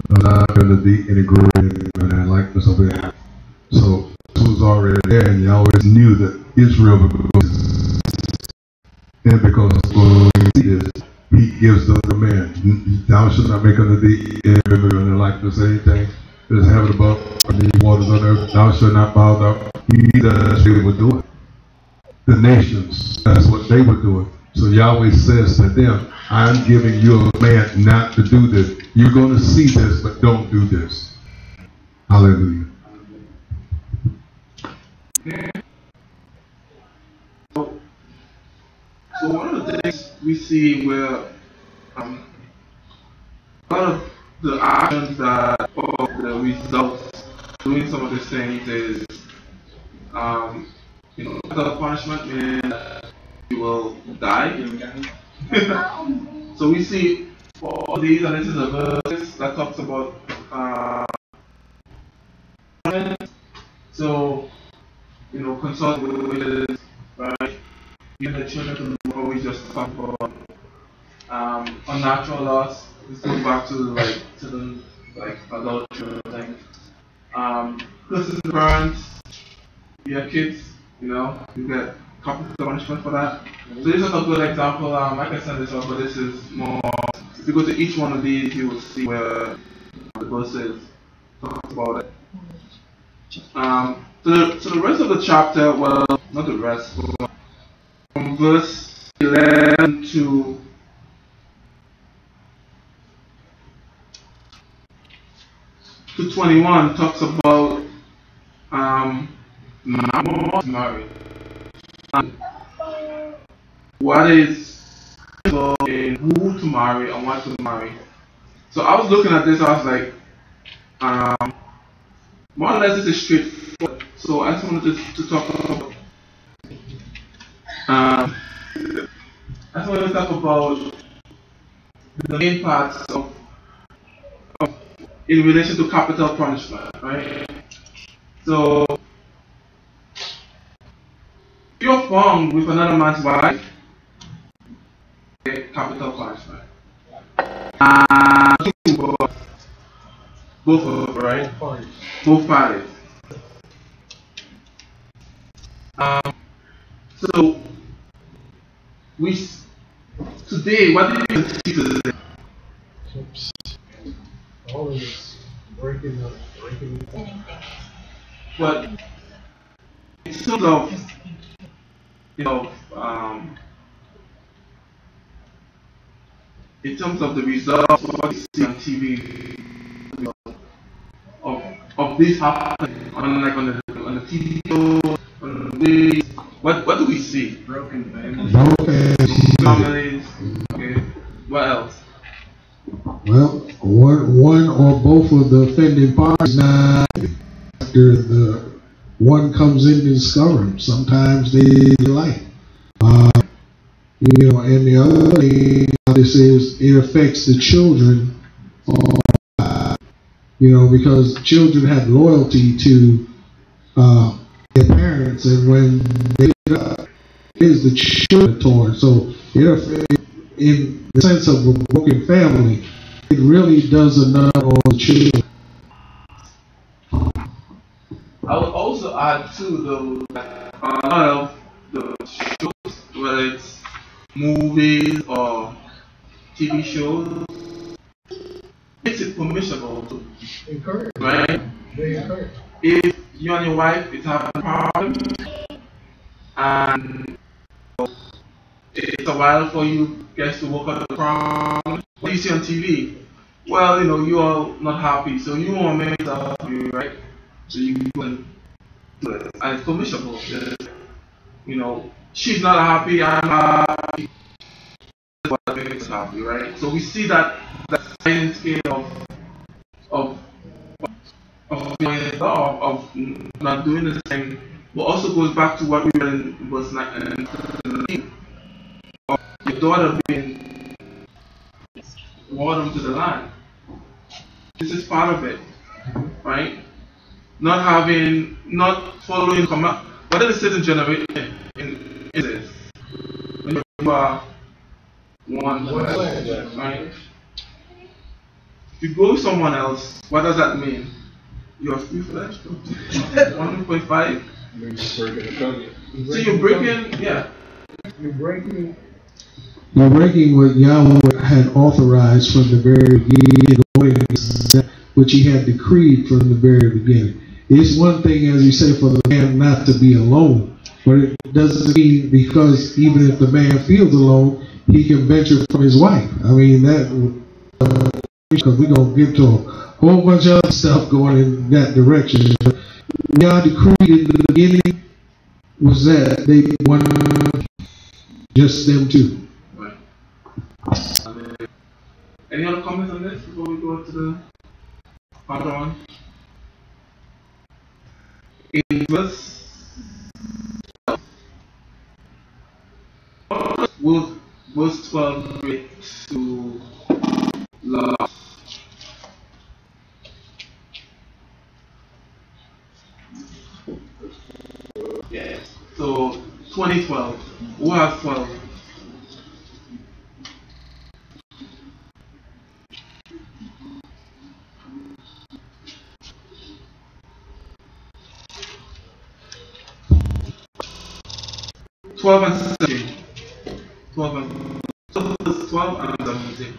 Not going to be integrated in that likeness of it. So this was already there, and you always knew that Israel was going to see this, he gives the command, thou shalt not make unto thee image in the likeness of anything that is heaven above, and the waters on earth. Thou shalt not bow down. He does, they were doing. The nations, that's what they were doing. So Yahweh says to them, I'm giving you a command not to do this. You're going to see this, but don't do this. Hallelujah. So one of the things we see where a lot of the actions that or the results doing some of these things is the punishment means you will die. So we see all these, and this is a verse that talks about so consult with witches, right? Even the children can always just talk about unnatural laws. This goes back to the adultery thing. Curses the parents, your kids, you get capital punishment for that. So this is a good example. I can send this up, but this is more. If you go to each one of these, you will see where the verses talk about it. So the rest of the chapter, well, not the rest, but from verse 11 to 21 talks about marriage. What is in who to marry and what to marry. So I was looking at this, I was like, more or less this is straightforward. So I just wanted to talk about the main parts of in relation to capital punishment, right? So if you're found with another man's wife, capital punishment. Both of them, right? Both parties. So today, what do you see today? All of this breaking up. But in terms of in terms of the results of what you see on TV, of this happening on the TV show, on the movies, what do we see? Broken families. Okay. What else? Well, one or both of the offending parties now after the one comes in to discover them. Sometimes they like. And the other thing, this is it affects the children, because children have loyalty to their parents, and when they it is the children torn. So it affects, in the sense of a broken family, it really does a number on the children. I would also add too, though, that a lot of the shows, whether it's movies or TV shows, makes it permissible to Encourage. Right? They encourage. If you and your wife is having a problem and it's a while for you guys to work out the problem, what do you see on TV? Well, you are not happy, so you want to make yourself happy, right? So you can do it. And it's permissible. She's not happy, I'm happy. That's what makes us happy, right? So we see that sliding scale of not doing the same, but also goes back to what we read in verse 19. Your daughter being watered to the land. This is part of it, right? Not following command. What does it say in generation? In this, when you are one flesh, right? If you go with someone else, what does that mean? You are free flesh. 1.5. Maybe breaking the covenant. So you're breaking, yeah. You're breaking You're breaking what Yahweh had authorized from the very beginning, going against that which he had decreed from the very beginning. It's one thing, as you say, for the man not to be alone, but it doesn't mean because even if the man feels alone, he can venture from his wife. I mean, because we're going to get to a whole bunch of other stuff going in that direction. God decreed in the beginning was that they wanted just them two. Right. Any other comments on this before we go to the other one? In verse verse 12 relates to love. Yes. So 2012. Who has 12? And 17. 12 and 12 and 17.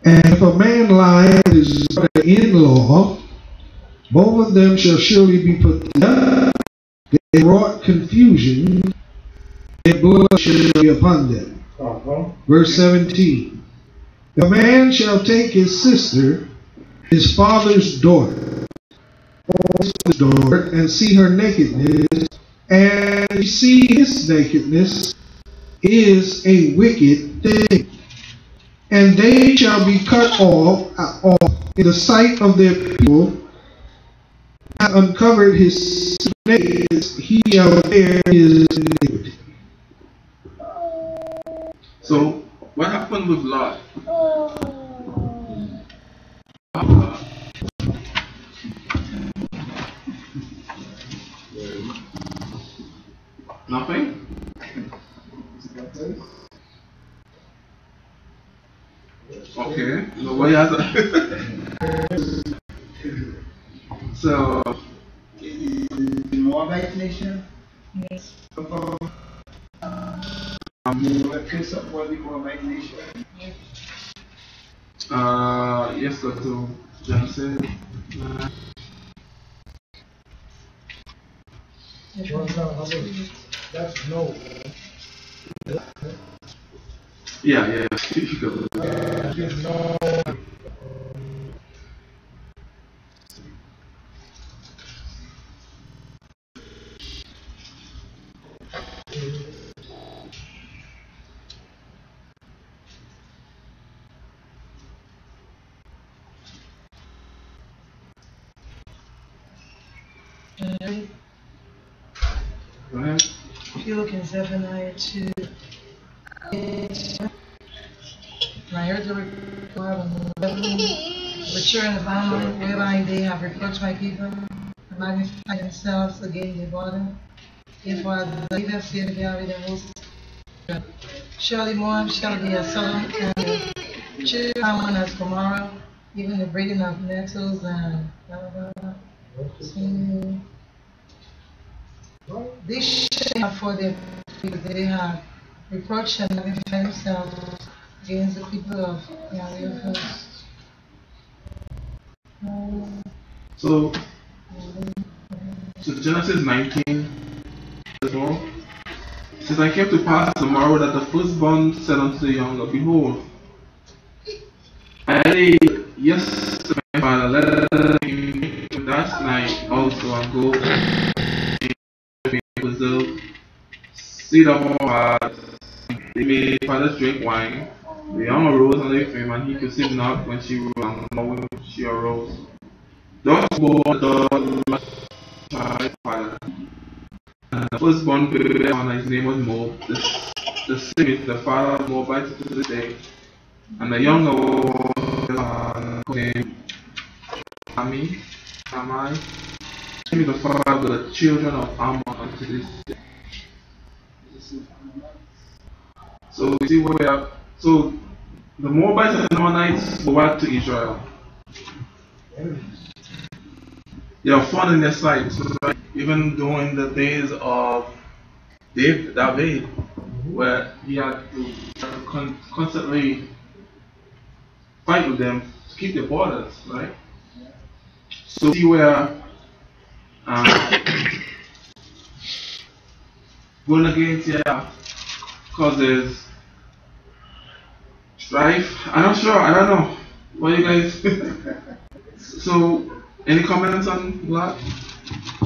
And if a man lie with his brother-in-law, both of them shall surely be put to death. They wrought confusion, and blood shall be upon them. Verse 17. The man shall take his sister, his father's daughter, and see her nakedness, and see his nakedness is a wicked thing. And they shall be cut off in the sight of their people. Hath uncovered his nakedness, he shall bear his iniquity. So, what happened with Lot? Nothing? Okay, nobody has a So, The Moabite nation. Yes. The case of what the Moabite nation. yes, go to Genesis. That's no. Yeah. You go. Go ahead. If you look in Zephaniah 2, I heard the report of the children of Ammon, whereby they have reproached my people, and magnified themselves against the border. Therefore, the leader said to Yahweh the host, surely Moab shall be as Sodom, and the children of Ammon as Gomorrah, even the breeding of nettles and blah blah blah. They shall have for their people, they have reproached and magnified themselves against the people of Yahweh first. So Genesis 19, verse 4. It says, I came to pass tomorrow that the firstborn said unto the younger, behold, I laid yesterday my father, let him that night also and go and preserve seed of all hearts. They made fathers drink wine. The young arose and lay him, and he perceived not when she rose, and nor when she arose. Thus bore the daughter child father. And the firstborn baby on his name was Moab. The same is the father of Moabite to this day. And the younger was named Shammai. He is the father of the children of Ammon unto this day. So you see where the Moabites and Ammonites were back to Israel. they are fun in their sight. So like, even during the days of David, where he had to constantly fight with them to keep the borders, right? So see where going against causes strife. I'm not sure. I don't know. What you guys? So, any comments on that?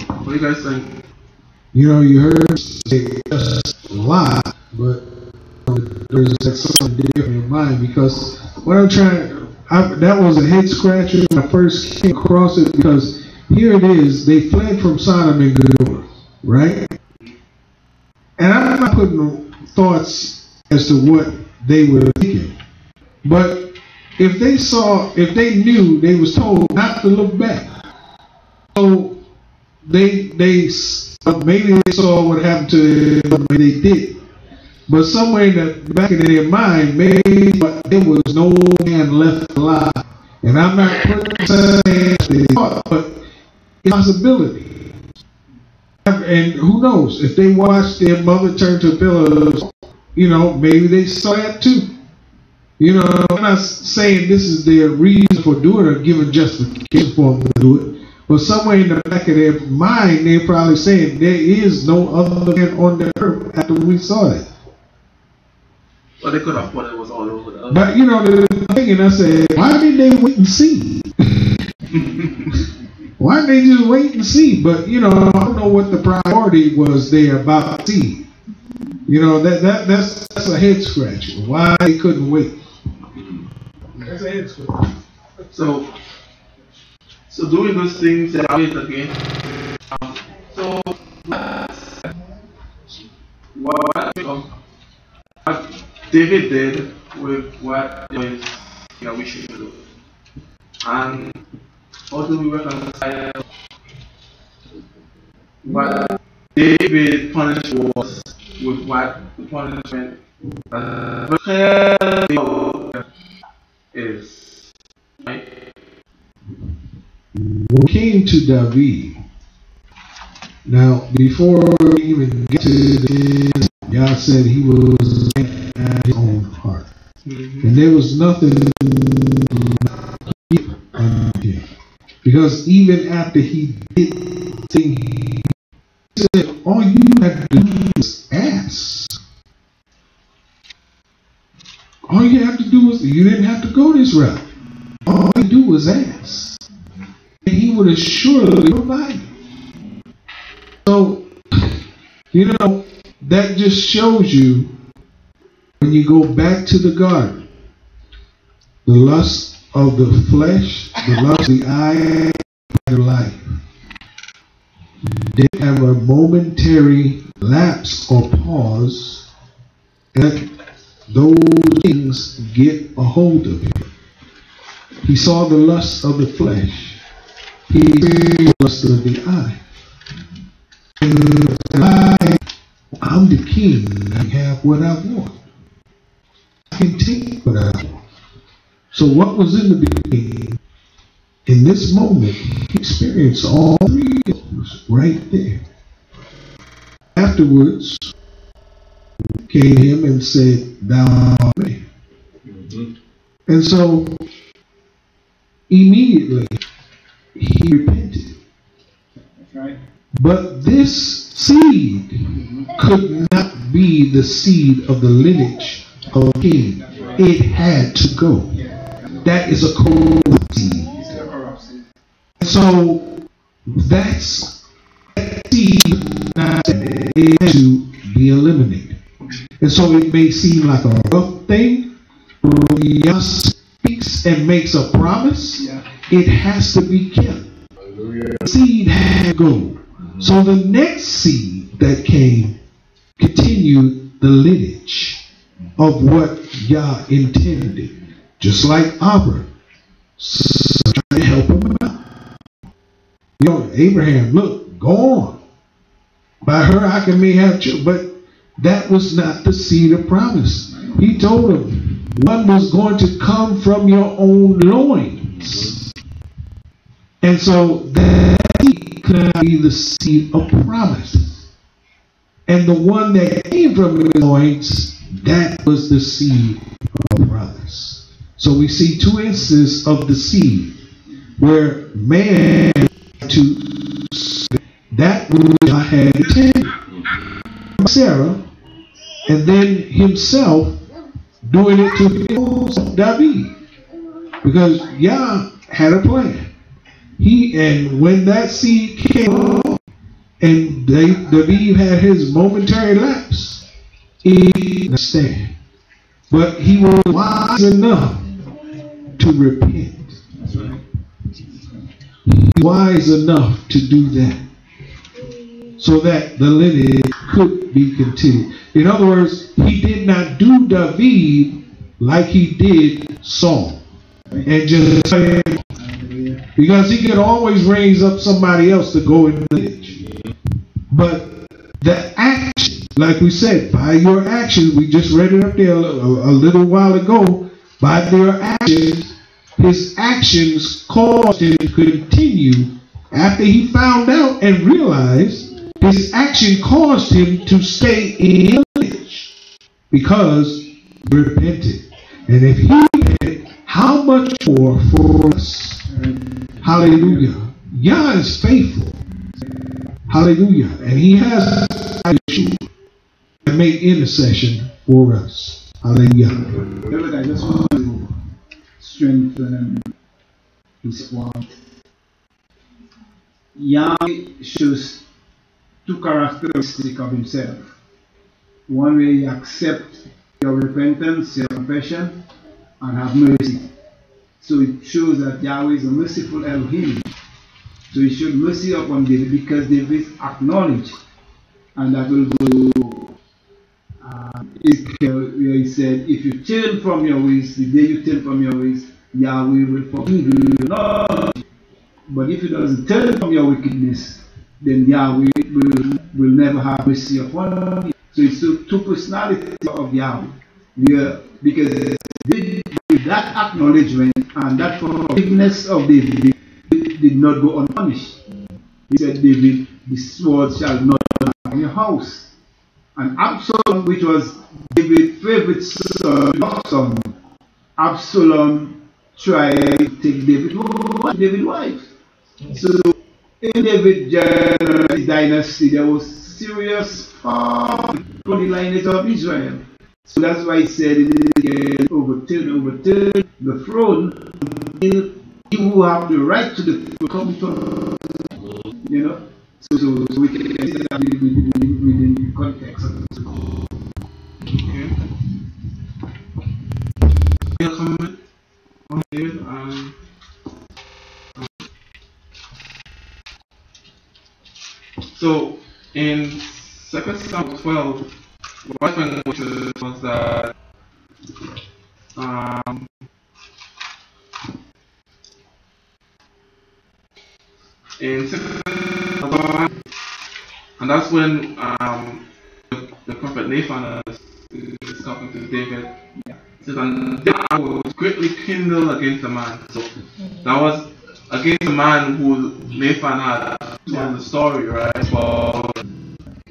What do you guys think? You know, you heard say just a lot, but there's like something different in mind because what I'm trying, that was a head scratcher when I first came across it because here it is, they fled from Sodom and Gomorrah, right? And I'm not putting thoughts as to what they were thinking, but if they knew, they was told not to look back. So they maybe they saw what happened to them, maybe they did. But somewhere in the back of their mind, maybe there was no man left alive. And I'm not putting saying they thought, but it's a possibility. And who knows, if they watched their mother turn to pillars, you know, maybe they saw that too. You know, I'm not saying this is their reason for doing it or giving justification for them to do it. But somewhere in the back of their mind, they're probably saying there is no other man on the earth after we saw that. Well, they could have thought it was all over the earth. But you know, the thing, and I said, why didn't they wait and see? Why didn't they just wait and see? But you know, I don't know what the priority was there about seed. You know, that's a head scratcher. Why they couldn't wait? That's a head scratcher. So doing those things that I did again. So what David did with what is we should do, and how do we reconcile what David punished was with what the punishment is, right? We came to David. Now, before we even get to this, God said he was a man after his own heart. Mm-hmm. And there was nothing on him. Because even after he did things, he said, all you had to do was ask. All you have to do was, you didn't have to go this route. All you do was ask. And he would have surely provided. So, you know, that just shows you when you go back to the garden, the lust of the flesh, the lust of the eye, the life. They have a momentary lapse or pause, and those things get a hold of him. He saw the lust of the flesh. He experienced the lust of the eye. And I'm the king. I have what I want. I can take what I want. So what was in the beginning, in this moment, he experienced all three of those right there. Afterwards, came to him and said, thou art me. Mm-hmm. And so, immediately, he repented. That's right. But this seed could not be the seed of the lineage of a king. It had to go. That is a corrupt seed. So that's that seed had to be eliminated. And so it may seem like a rough thing, but when God speaks and makes a promise, it has to be kept. The seed had to go. So the next seed that came continued the lineage of what Yah intended. Just like Abram, trying to help him out. You know, Abraham, look, go on. By her I may have children. But that was not the seed of promise. He told him, one was going to come from your own loins. And so that seed could not be the seed of promise. And the one that came from his loins, that was the seed of promise. So we see two instances of the seed where man to that which I had intended. Sarah, and then himself doing it to himself, David. Because Yah had a plan. And when that seed came along, and David had his momentary lapse, he didn't understand. But he was wise enough to repent. He was wise enough to do that, so that the lineage could be continued. In other words, he did not do David like he did Saul. And just because he could always raise up somebody else to go in the lineage. But the action, like we said, by your actions, we just read it up there a little while ago, by their actions, his actions caused him to continue after he found out and realized his action caused him to stay in the lineage because he repented. And if he repented, how much more for us? Hallelujah. Yah is faithful. Hallelujah. And he has to make intercession for us. Hallelujah. David, I just want to strengthen his point. Yah shows two characteristics of himself. One way he accepts your repentance, your confession, and have mercy. So it shows that Yahweh is a merciful Elohim. So he showed mercy upon David because David acknowledged, and that will go Ezekiel, where he said, if you turn from your ways, the day you turn from your ways, Yahweh will forgive you. But if you doesn't turn from your wickedness, then Yahweh will never have mercy upon you. So it's the two personalities of Yahweh. Because that acknowledgement and that forgiveness of David did not go unpunished. He said, David, the sword shall not have your house. And Absalom, which was David's favorite son, Absalom tried to take David's wife. So in David's dynasty, there was serious from the lineage of Israel. So that's why he said it overturn the throne until he who have the right to the throne come to, you know. So we can see that within the context of the story. Okay. Comment on David so in 2 Samuel 12, what happened was that in 2 Samuel, and that's when the prophet Nathan is talking to David. He says, and David was greatly kindled against the man. So that was against the man who Nathan had told the story, right? About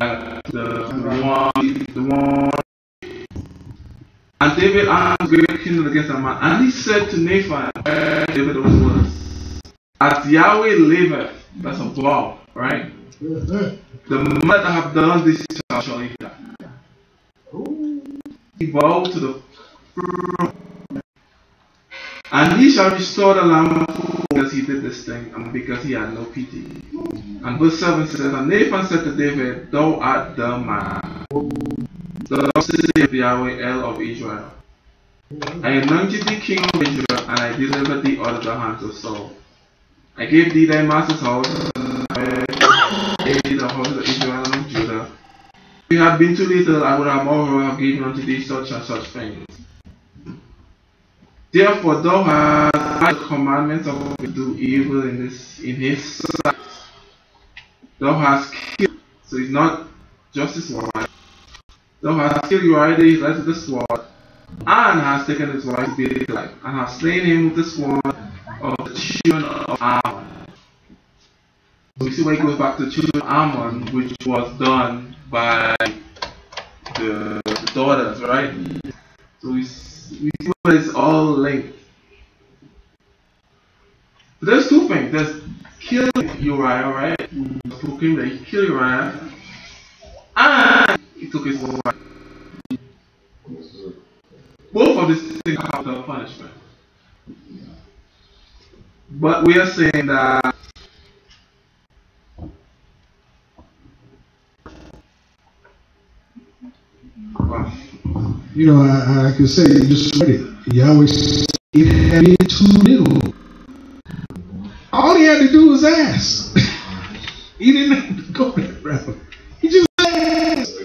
the one. And David was greatly kindled against the man. And he said to Nathan, David was, as Yahweh liveth, that's a vow, right? The man that have done this shall surely die. He vowed to the throne, and he shall restore the lamb because he did this thing and because he had no pity. And verse 7 says, and Nathan said to David, thou art the man. Thou sayest Yahweh El of Israel, I anointed thee king of Israel, and I delivered thee out of the hands of Saul. I gave thee thy master's house, and I gave thee the house of Israel and of Judah. If you had been too little, I would have moreover have given unto thee such and such things. Therefore thou hast the commandments of to do evil in his sight. Thou hast killed, so it's not just his wife. Thou hast killed Uriah his life with the sword, and hast taken his wife to be his life, and hast slain him with the sword of the children of Ammon. we see where he goes back to the children of Ammon, which was done by the daughters, right? So we see where it's all linked. So there's two things. There's killing Uriah, right? He took him that he killed Uriah, and he took his wife. Both of these things have the punishment. But we are saying that You know, I can say you just read it. Yahweh said, if it had been too little, all he had to do was ask. He didn't have to go that route. He just asked.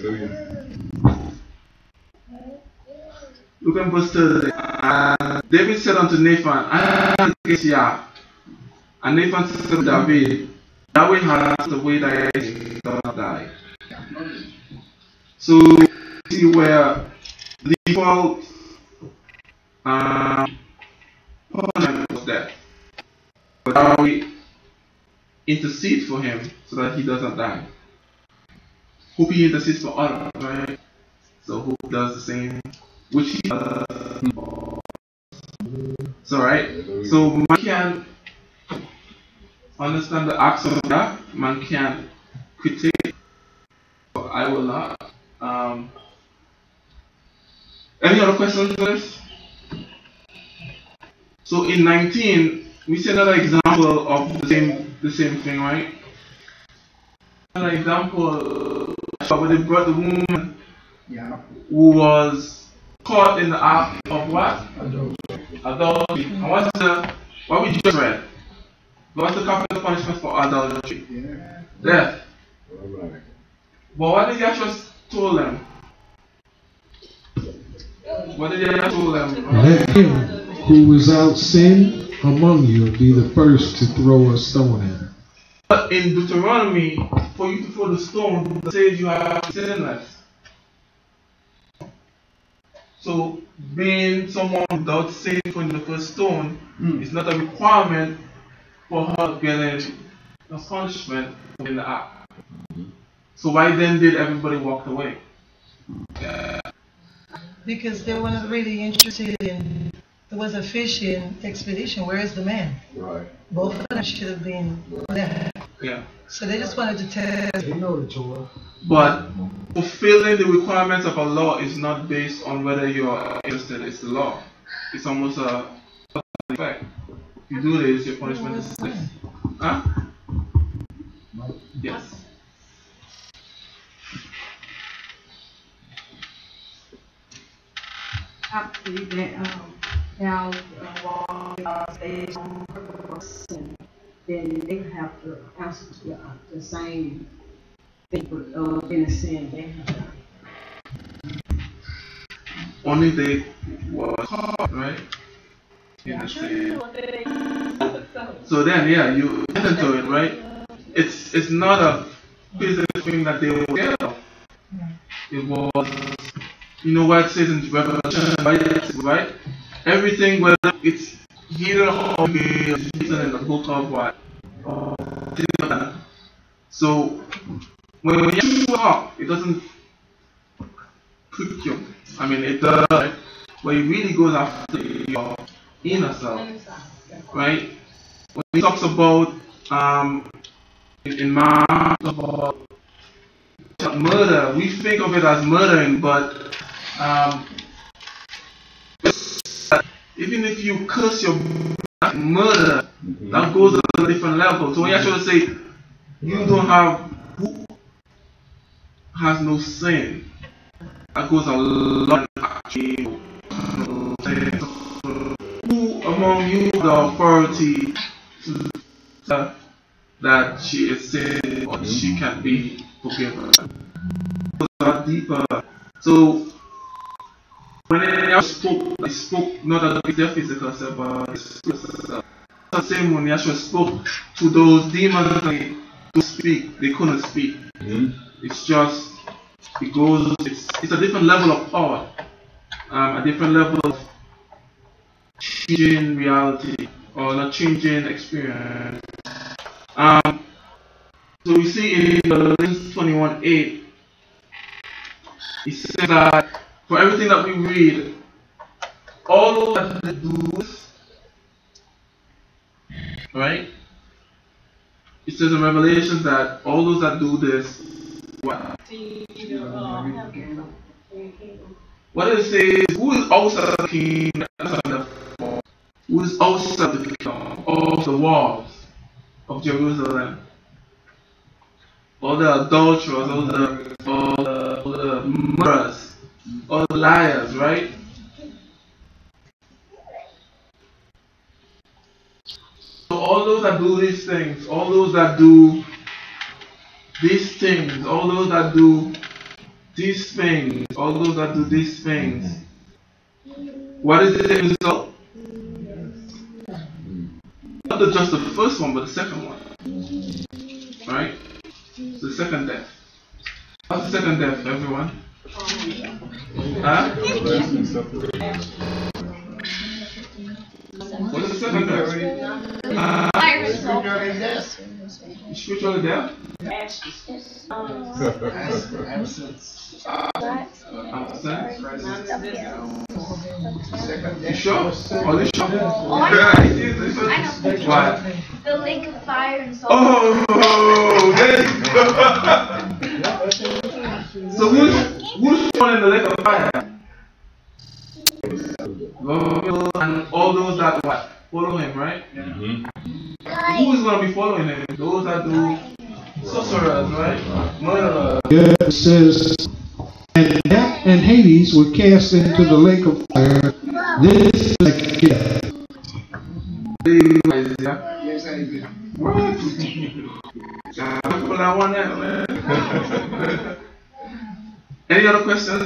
look at verse 30. David said unto Nathan, I am against Yah. And Nathan said to David, Yahweh has the way that he does not die. So see where the default punishment was death. But Yahweh intercedes for him so that he doesn't die. Hope he intercedes for others, right? So hope does the same, which he does. So right? So man can understand the acts of God, man can critique, but I will not. Any other questions for this? So in 19, we see another example of the same thing, right? Another example where they brought the woman who was caught in the act of what? Adultery. And what we just read? What's the capital punishment for adultery? Death. But what did Yahshua told them? What did Yahshua told them? Let him who without sin among you be the first to throw a stone at him. But in Deuteronomy, for you to throw the stone, it says you have sinless. So being someone without sin throwing the first stone is not a requirement for her getting a punishment in the act. So why then did everybody walk away? Because they were not really interested in, there was a fishing expedition, where is the man? Right. Both of them should have been there. Yeah. So they just wanted to test. They know the Torah. But fulfilling the requirements of a law is not based on whether you are interested, it's the law. It's almost a effect. If you do this, your punishment is this. Huh? Yes. After that, now stays on purpose, and then they have to answer the same thing for in a sin they have done. Only they were caught, right? In the sin. So then, yeah, you get into it, right? It's not a physical thing that they were scared of. It was, you know what it says in Revelation, right? Everything, whether it's here or here, it's in the book of what? So when you talk, it doesn't prick you. I mean, it does, right? But it really goes after your inner self, right? When he talks about in Mark about murder, we think of it as murdering, but even if you curse your murder, that goes at a different level. So when you actually say you don't have, who has no sin, that goes a lot. Who among you the authority that she is sin or she can be forgiven? Goes a lot deeper. So when he spoke not against their physical self, but his spiritual self. The same when Yahshua spoke to those demons to speak, they couldn't speak. It's just, it's a different level of power, a different level of changing reality, or not changing experience. Galatians 21:8, he says that for everything that we read, all that they do, right? It says in Revelations that all those that do this, what? What does it say? Who is outside the kingdom? Who is outside the kingdom of the walls of Jerusalem? All the adulterers, all the murderers, all the liars, right? So all those that do these things, all those that do these things, all those that do these things, all those that do these things, what is the result? Not just the first one, but the second one. Right? The second death. What's the second death, everyone? Huh? What's the second death? Spiritual death? Absence. You sure? Are you sure? What? The lake of fire and salt. Oh, there you go. So who's thrown in the lake of fire? And all those that what? Follow him, right? Mm-hmm. Who is going to be following him? Those that do sorcerers, right? Murderers. Yeah, it says, and death and Hades were cast into the lake of fire. This is like death. Yes, I did. What? I want that, man. Any other questions?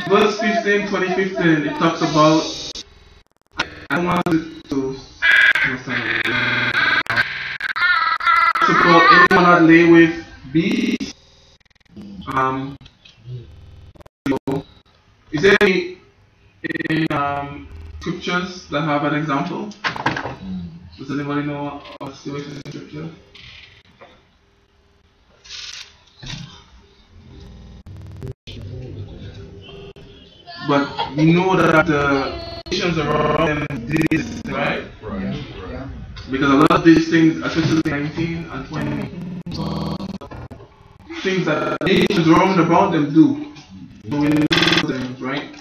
Verse 15, 2015, it talks about, I wanted to support anyone that lay with beasts. Is there any scriptures that have an example? Does anybody know of a situation in scripture? But we know that the nations around them did this, right? Right. Because a lot of these things, especially 19 and 20, things that the nations around them do. So we know them, right?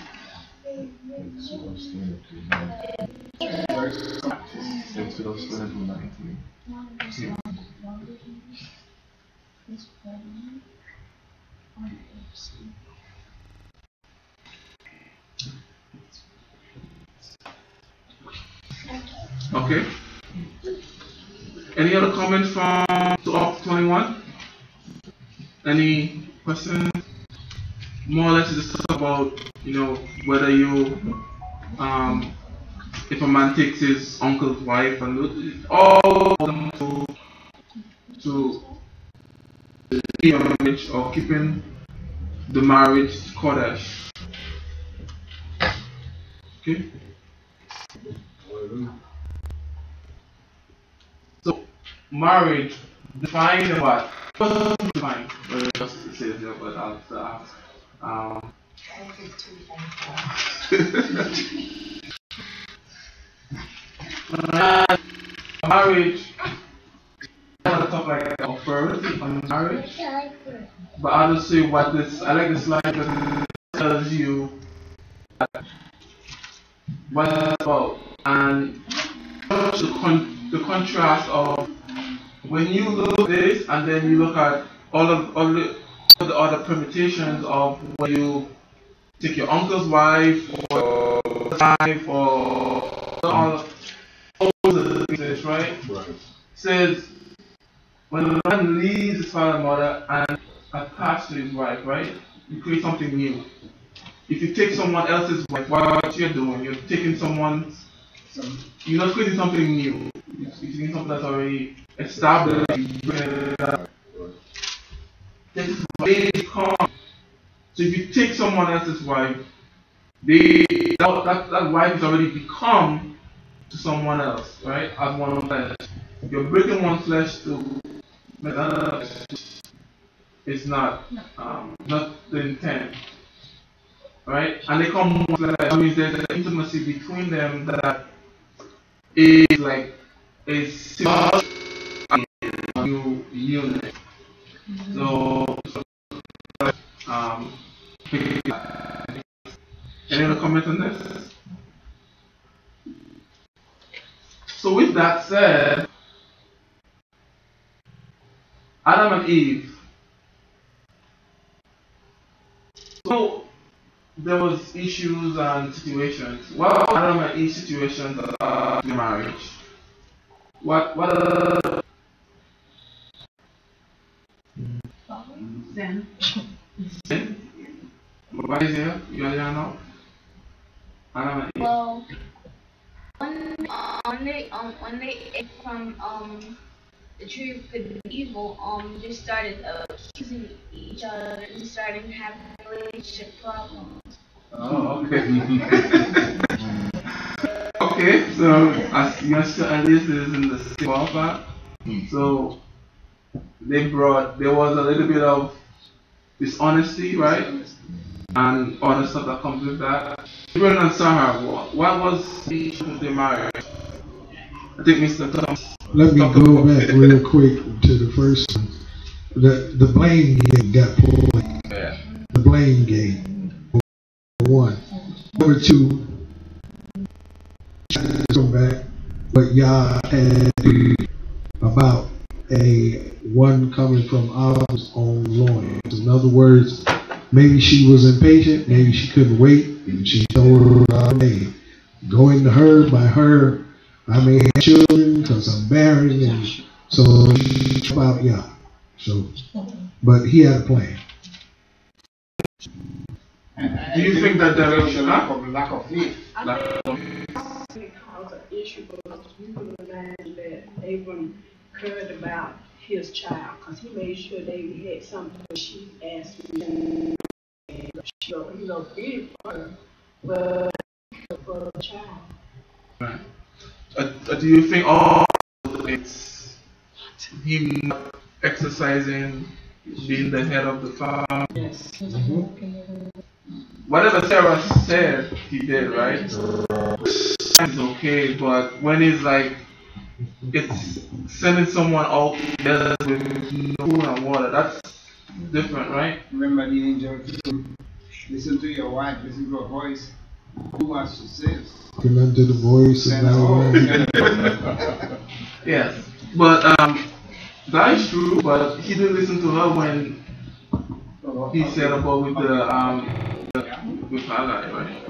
Okay. Any other comments from Up 21? Any questions? More or less just talk about, whether you, if a man takes his uncle's wife and all of them to the marriage or keeping the marriage Kodesh. Okay? So, marriage, define what? Define. Just to say that, but I'll ask. Marriage, I want to talk like authority on marriage, but I'll just say what this, I like this slide because it tells you what it's about, and the contrast of when you look at this and then you look at all the other permutations of when you take your uncle's wife or wife or all the things, right? Right. It says when a man leaves his father and mother and attached to his wife, right? You create something new. If you take someone else's wife, what you're doing, you're taking someone's. You're not creating something new. You're creating something that's already established. They become. So if you take someone else's wife, that wife has already become to someone else, right? As one flesh. You're breaking one flesh to make another flesh. It's not the intent, right? And they come one flesh. That means there's an intimacy between them that is like a symbol new unit. So, um, any other comment on this? So, with that said, Adam and Eve. So, there was issues and situations. What Adam and Eve situations are the marriage? What are Then, sin? What is here? You know? Adam and Eve. Well, when they ate from the tree of good and evil, they started accusing each other and started having relationship problems. Oh, okay. Okay, so as Mr. Elias is in the same ballpark, so there was a little bit of dishonesty, right? And other stuff that comes with that. Abraham and Sarah, what was the issue with their marriage? I think Mr. Thomas. Let me go back real quick to the first one. The blame game got pulled. Yeah. The blame game. Number one. Number two, come back, but y'all had about a one coming from our own loins. In other words, maybe she was impatient, maybe she couldn't wait, and she told her name. Going to her, by her, I may have children because I'm barren, and so she about y'all. So, but he had a plan. Do you think that there is lack of faith? I think it caused an issue because you can imagine that Abram cared about his child because he made sure they had something she asked me. Really for her, but for the child. Right. Do you think it's him not exercising, being the head of the family? Yes. Whatever Sarah said, he did, right? It's okay, but when it's like it's sending someone out there with no food and water, that's different, right? Remember the angel, listen to your wife, listen to her voice. Do what she says. Come unto the voice of God. Yes, but that is true. But he didn't listen to her when he said about with with Haggai, right?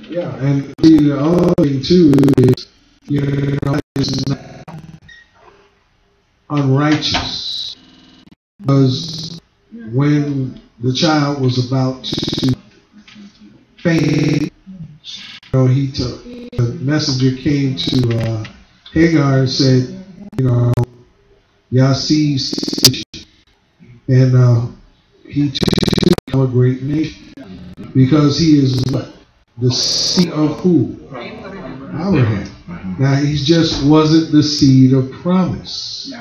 Yeah, and the other thing too is, it's not unrighteous because when the child was about to faint, the messenger came to Hagar and said, y'all see, and he took a great nation because he is what? The seed of who? Abraham. Now he just wasn't the seed of promise.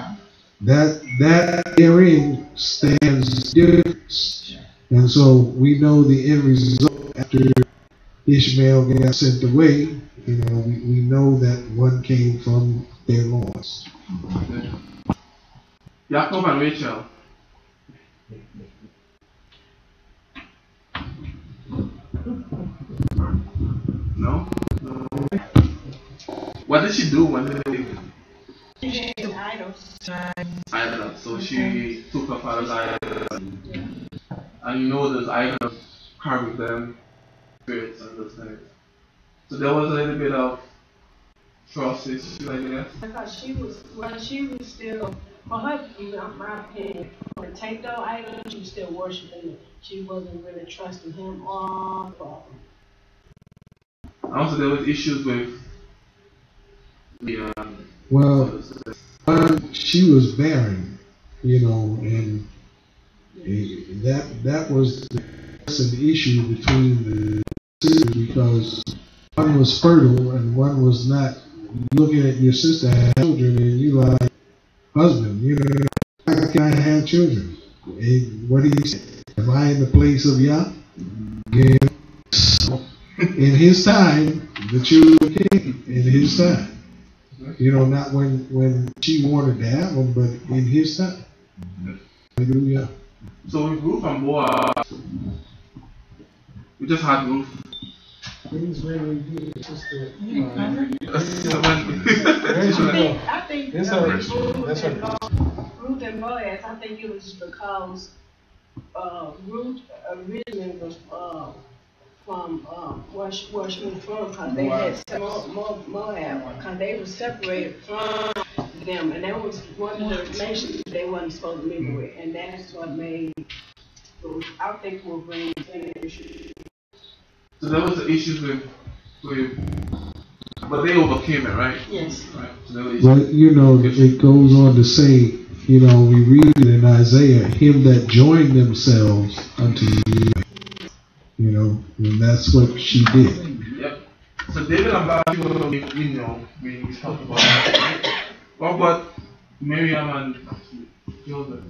That therein stands difference. And so we know the end result after Ishmael got sent away. We know that one came from their loins. Jacob and Rachel. No? What did she do when they She had idols. idols? So she took her father's idols. And those idols carry them spirits and those things. So there was a little bit of trust issue, I guess. Because she was still, for her, in my opinion, to take those items, she was still worshiping it. She wasn't really trusting him or God. Also, there was issues with the she was barren, and that was an issue between the sisters because one was fertile and one was not looking at your sister have children and you like, husband, how can I have children? And what do you say? Am I in the place of Yah? Yeah. In his time, the children came in his time. Not when she wanted to have them, but in his time. Hallelujah. So with Ruth and Boaz, we just had Ruth. Please review sister. I think Ruth and Boaz, I think it was because Ruth originally was from where she was from, because they had Moab, because they were separated from them, and that was one of the nations they wasn't supposed to live with, and that's what made. I think will bring issues. So there was the issues with, but they overcame it, right? Yes. Right. So well, it goes on to say, we read it in Isaiah, him that joined themselves unto you, and that's what she did. Yep. So David and Bathsheba, we talked about that, right? What about Miriam and Joseph?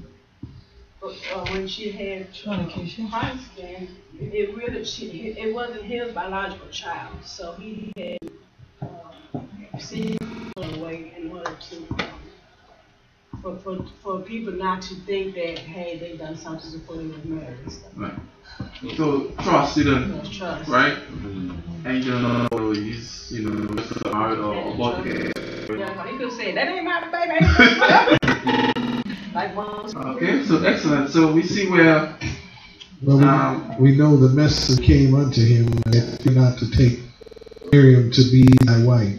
When she had Christ, then it wasn't his biological child, so he had seen away in order to for people not to think that hey they done something before they were married and stuff. Right. So trust didn't, trust. Right? And you don't know he's just married or about to get. Yeah, he could say that ain't my baby. Like moms. Okay, so excellent. So we see where we know the message came unto him not to take Miriam to be thy wife,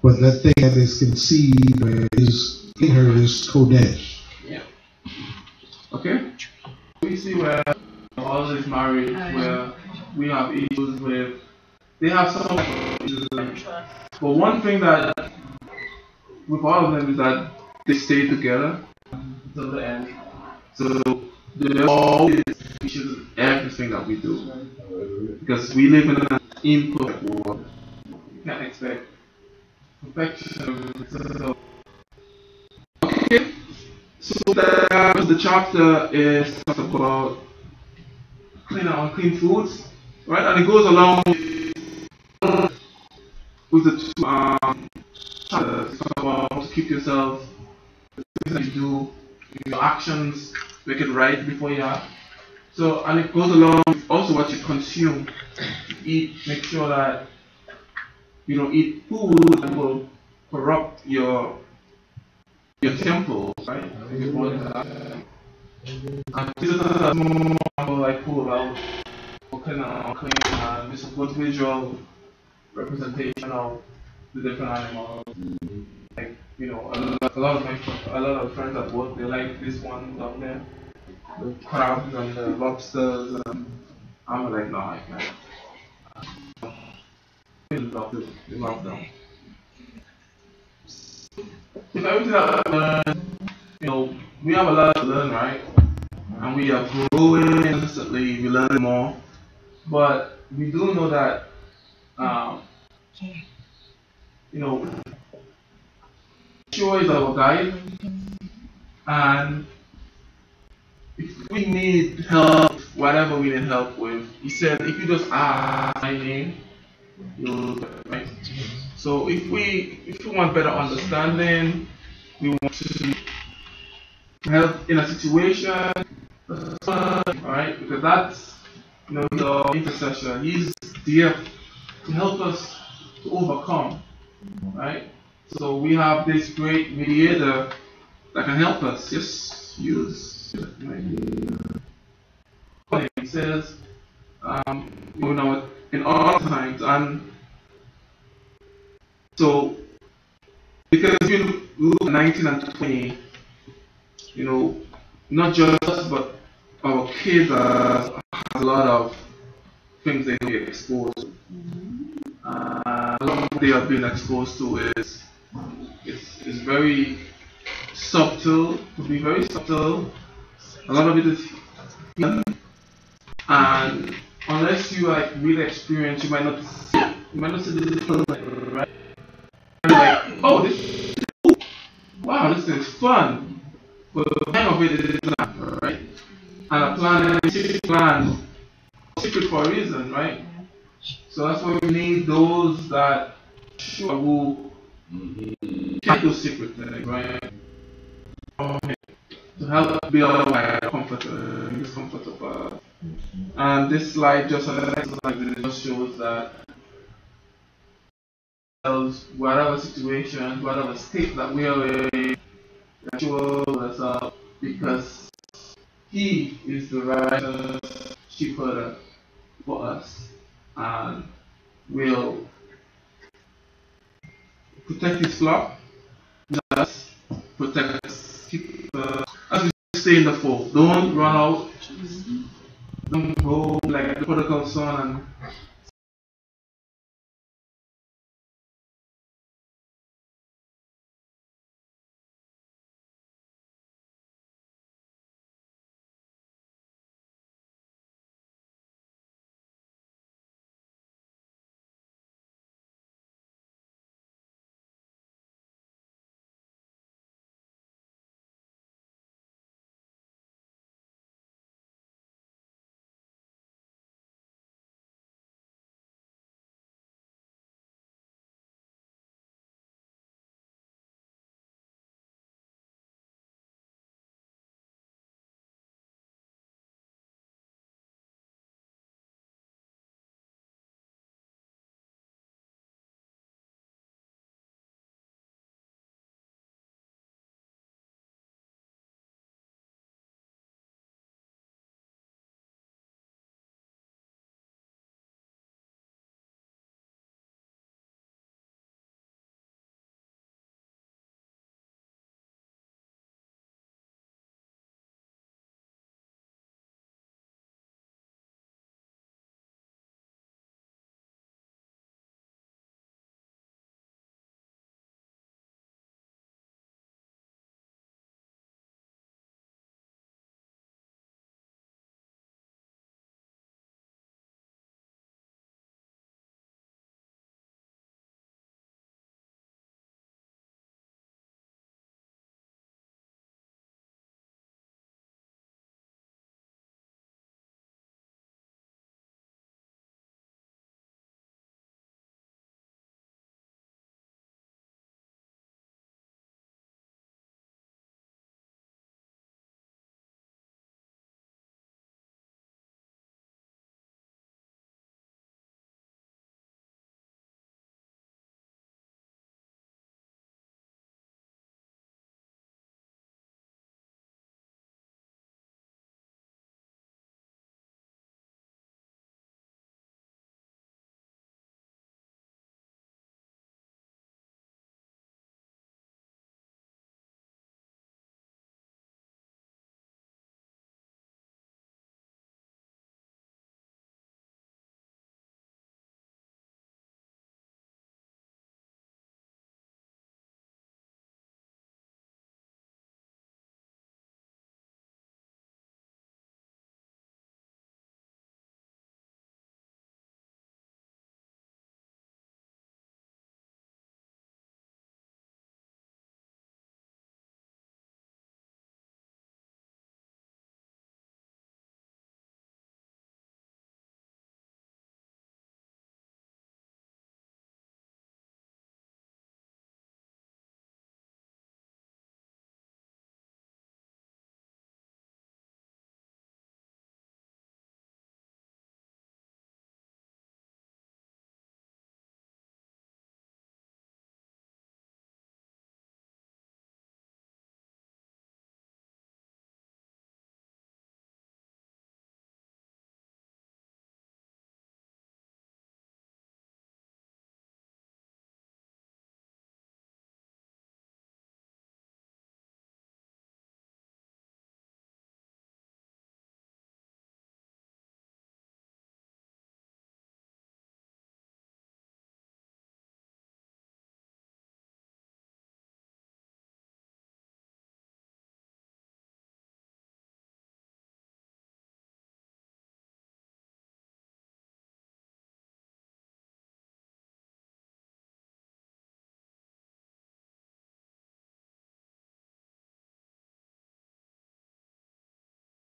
but that thing that is conceived is in her is Kodesh. Yeah. Okay. We see where all is married, where we have issues with. They have some issues, but one thing that with all of them is that they stay together until the end. So there are always issues in everything that we do. Because we live in an imperfect world. You can't expect perfection. So, okay. So the chapter is talked about clean and unclean foods. Right? And it goes along with the two chapters. Talk about how to keep yourself, the things that you do, your actions, make it right before you are. So, and it goes along with also what you consume. Eat, make sure that you don't eat food that will corrupt your temple, right? Your body. And this is a more like food about clean and unclean, and this is a good visual representation of the different animals. Like, a lot of friends at work, they like this one down there, the crabs and the lobsters, and I'm like, no, I can't. We love them. If everything that we learn, we have a lot to learn, right? And we are growing constantly, we learn more. But we do know that, Yeshua is our guide, and if we need help, whatever we need help with, he said, if you just ask my name, you'll get it, right? So if we want better understanding, we want to help in a situation, alright, because that's your intercessor. He's there to help us to overcome, right? So we have this great mediator that can help us. Just use it. He says, in all times, and so because if you look at 19 and 20, not just us, but our kids have a lot of things they get exposed to. A lot of they have been exposed to is very subtle, could be very subtle. A lot of it is hidden, and unless you really experience, you might not see the little, right? fun, but the end of it is a plan, right? And a plan is a plan, secret for a reason, right? So that's why we need those that sure who keep those secret things, right? To help build our comfort, discomfort of us. And this slide just it just shows that whatever situation, whatever state that we are in, that shows us up because He is the righteous shepherd for us and will protect His flock, just protect us, keep as we stay in the fold. Don't run out, don't go like the prodigal son and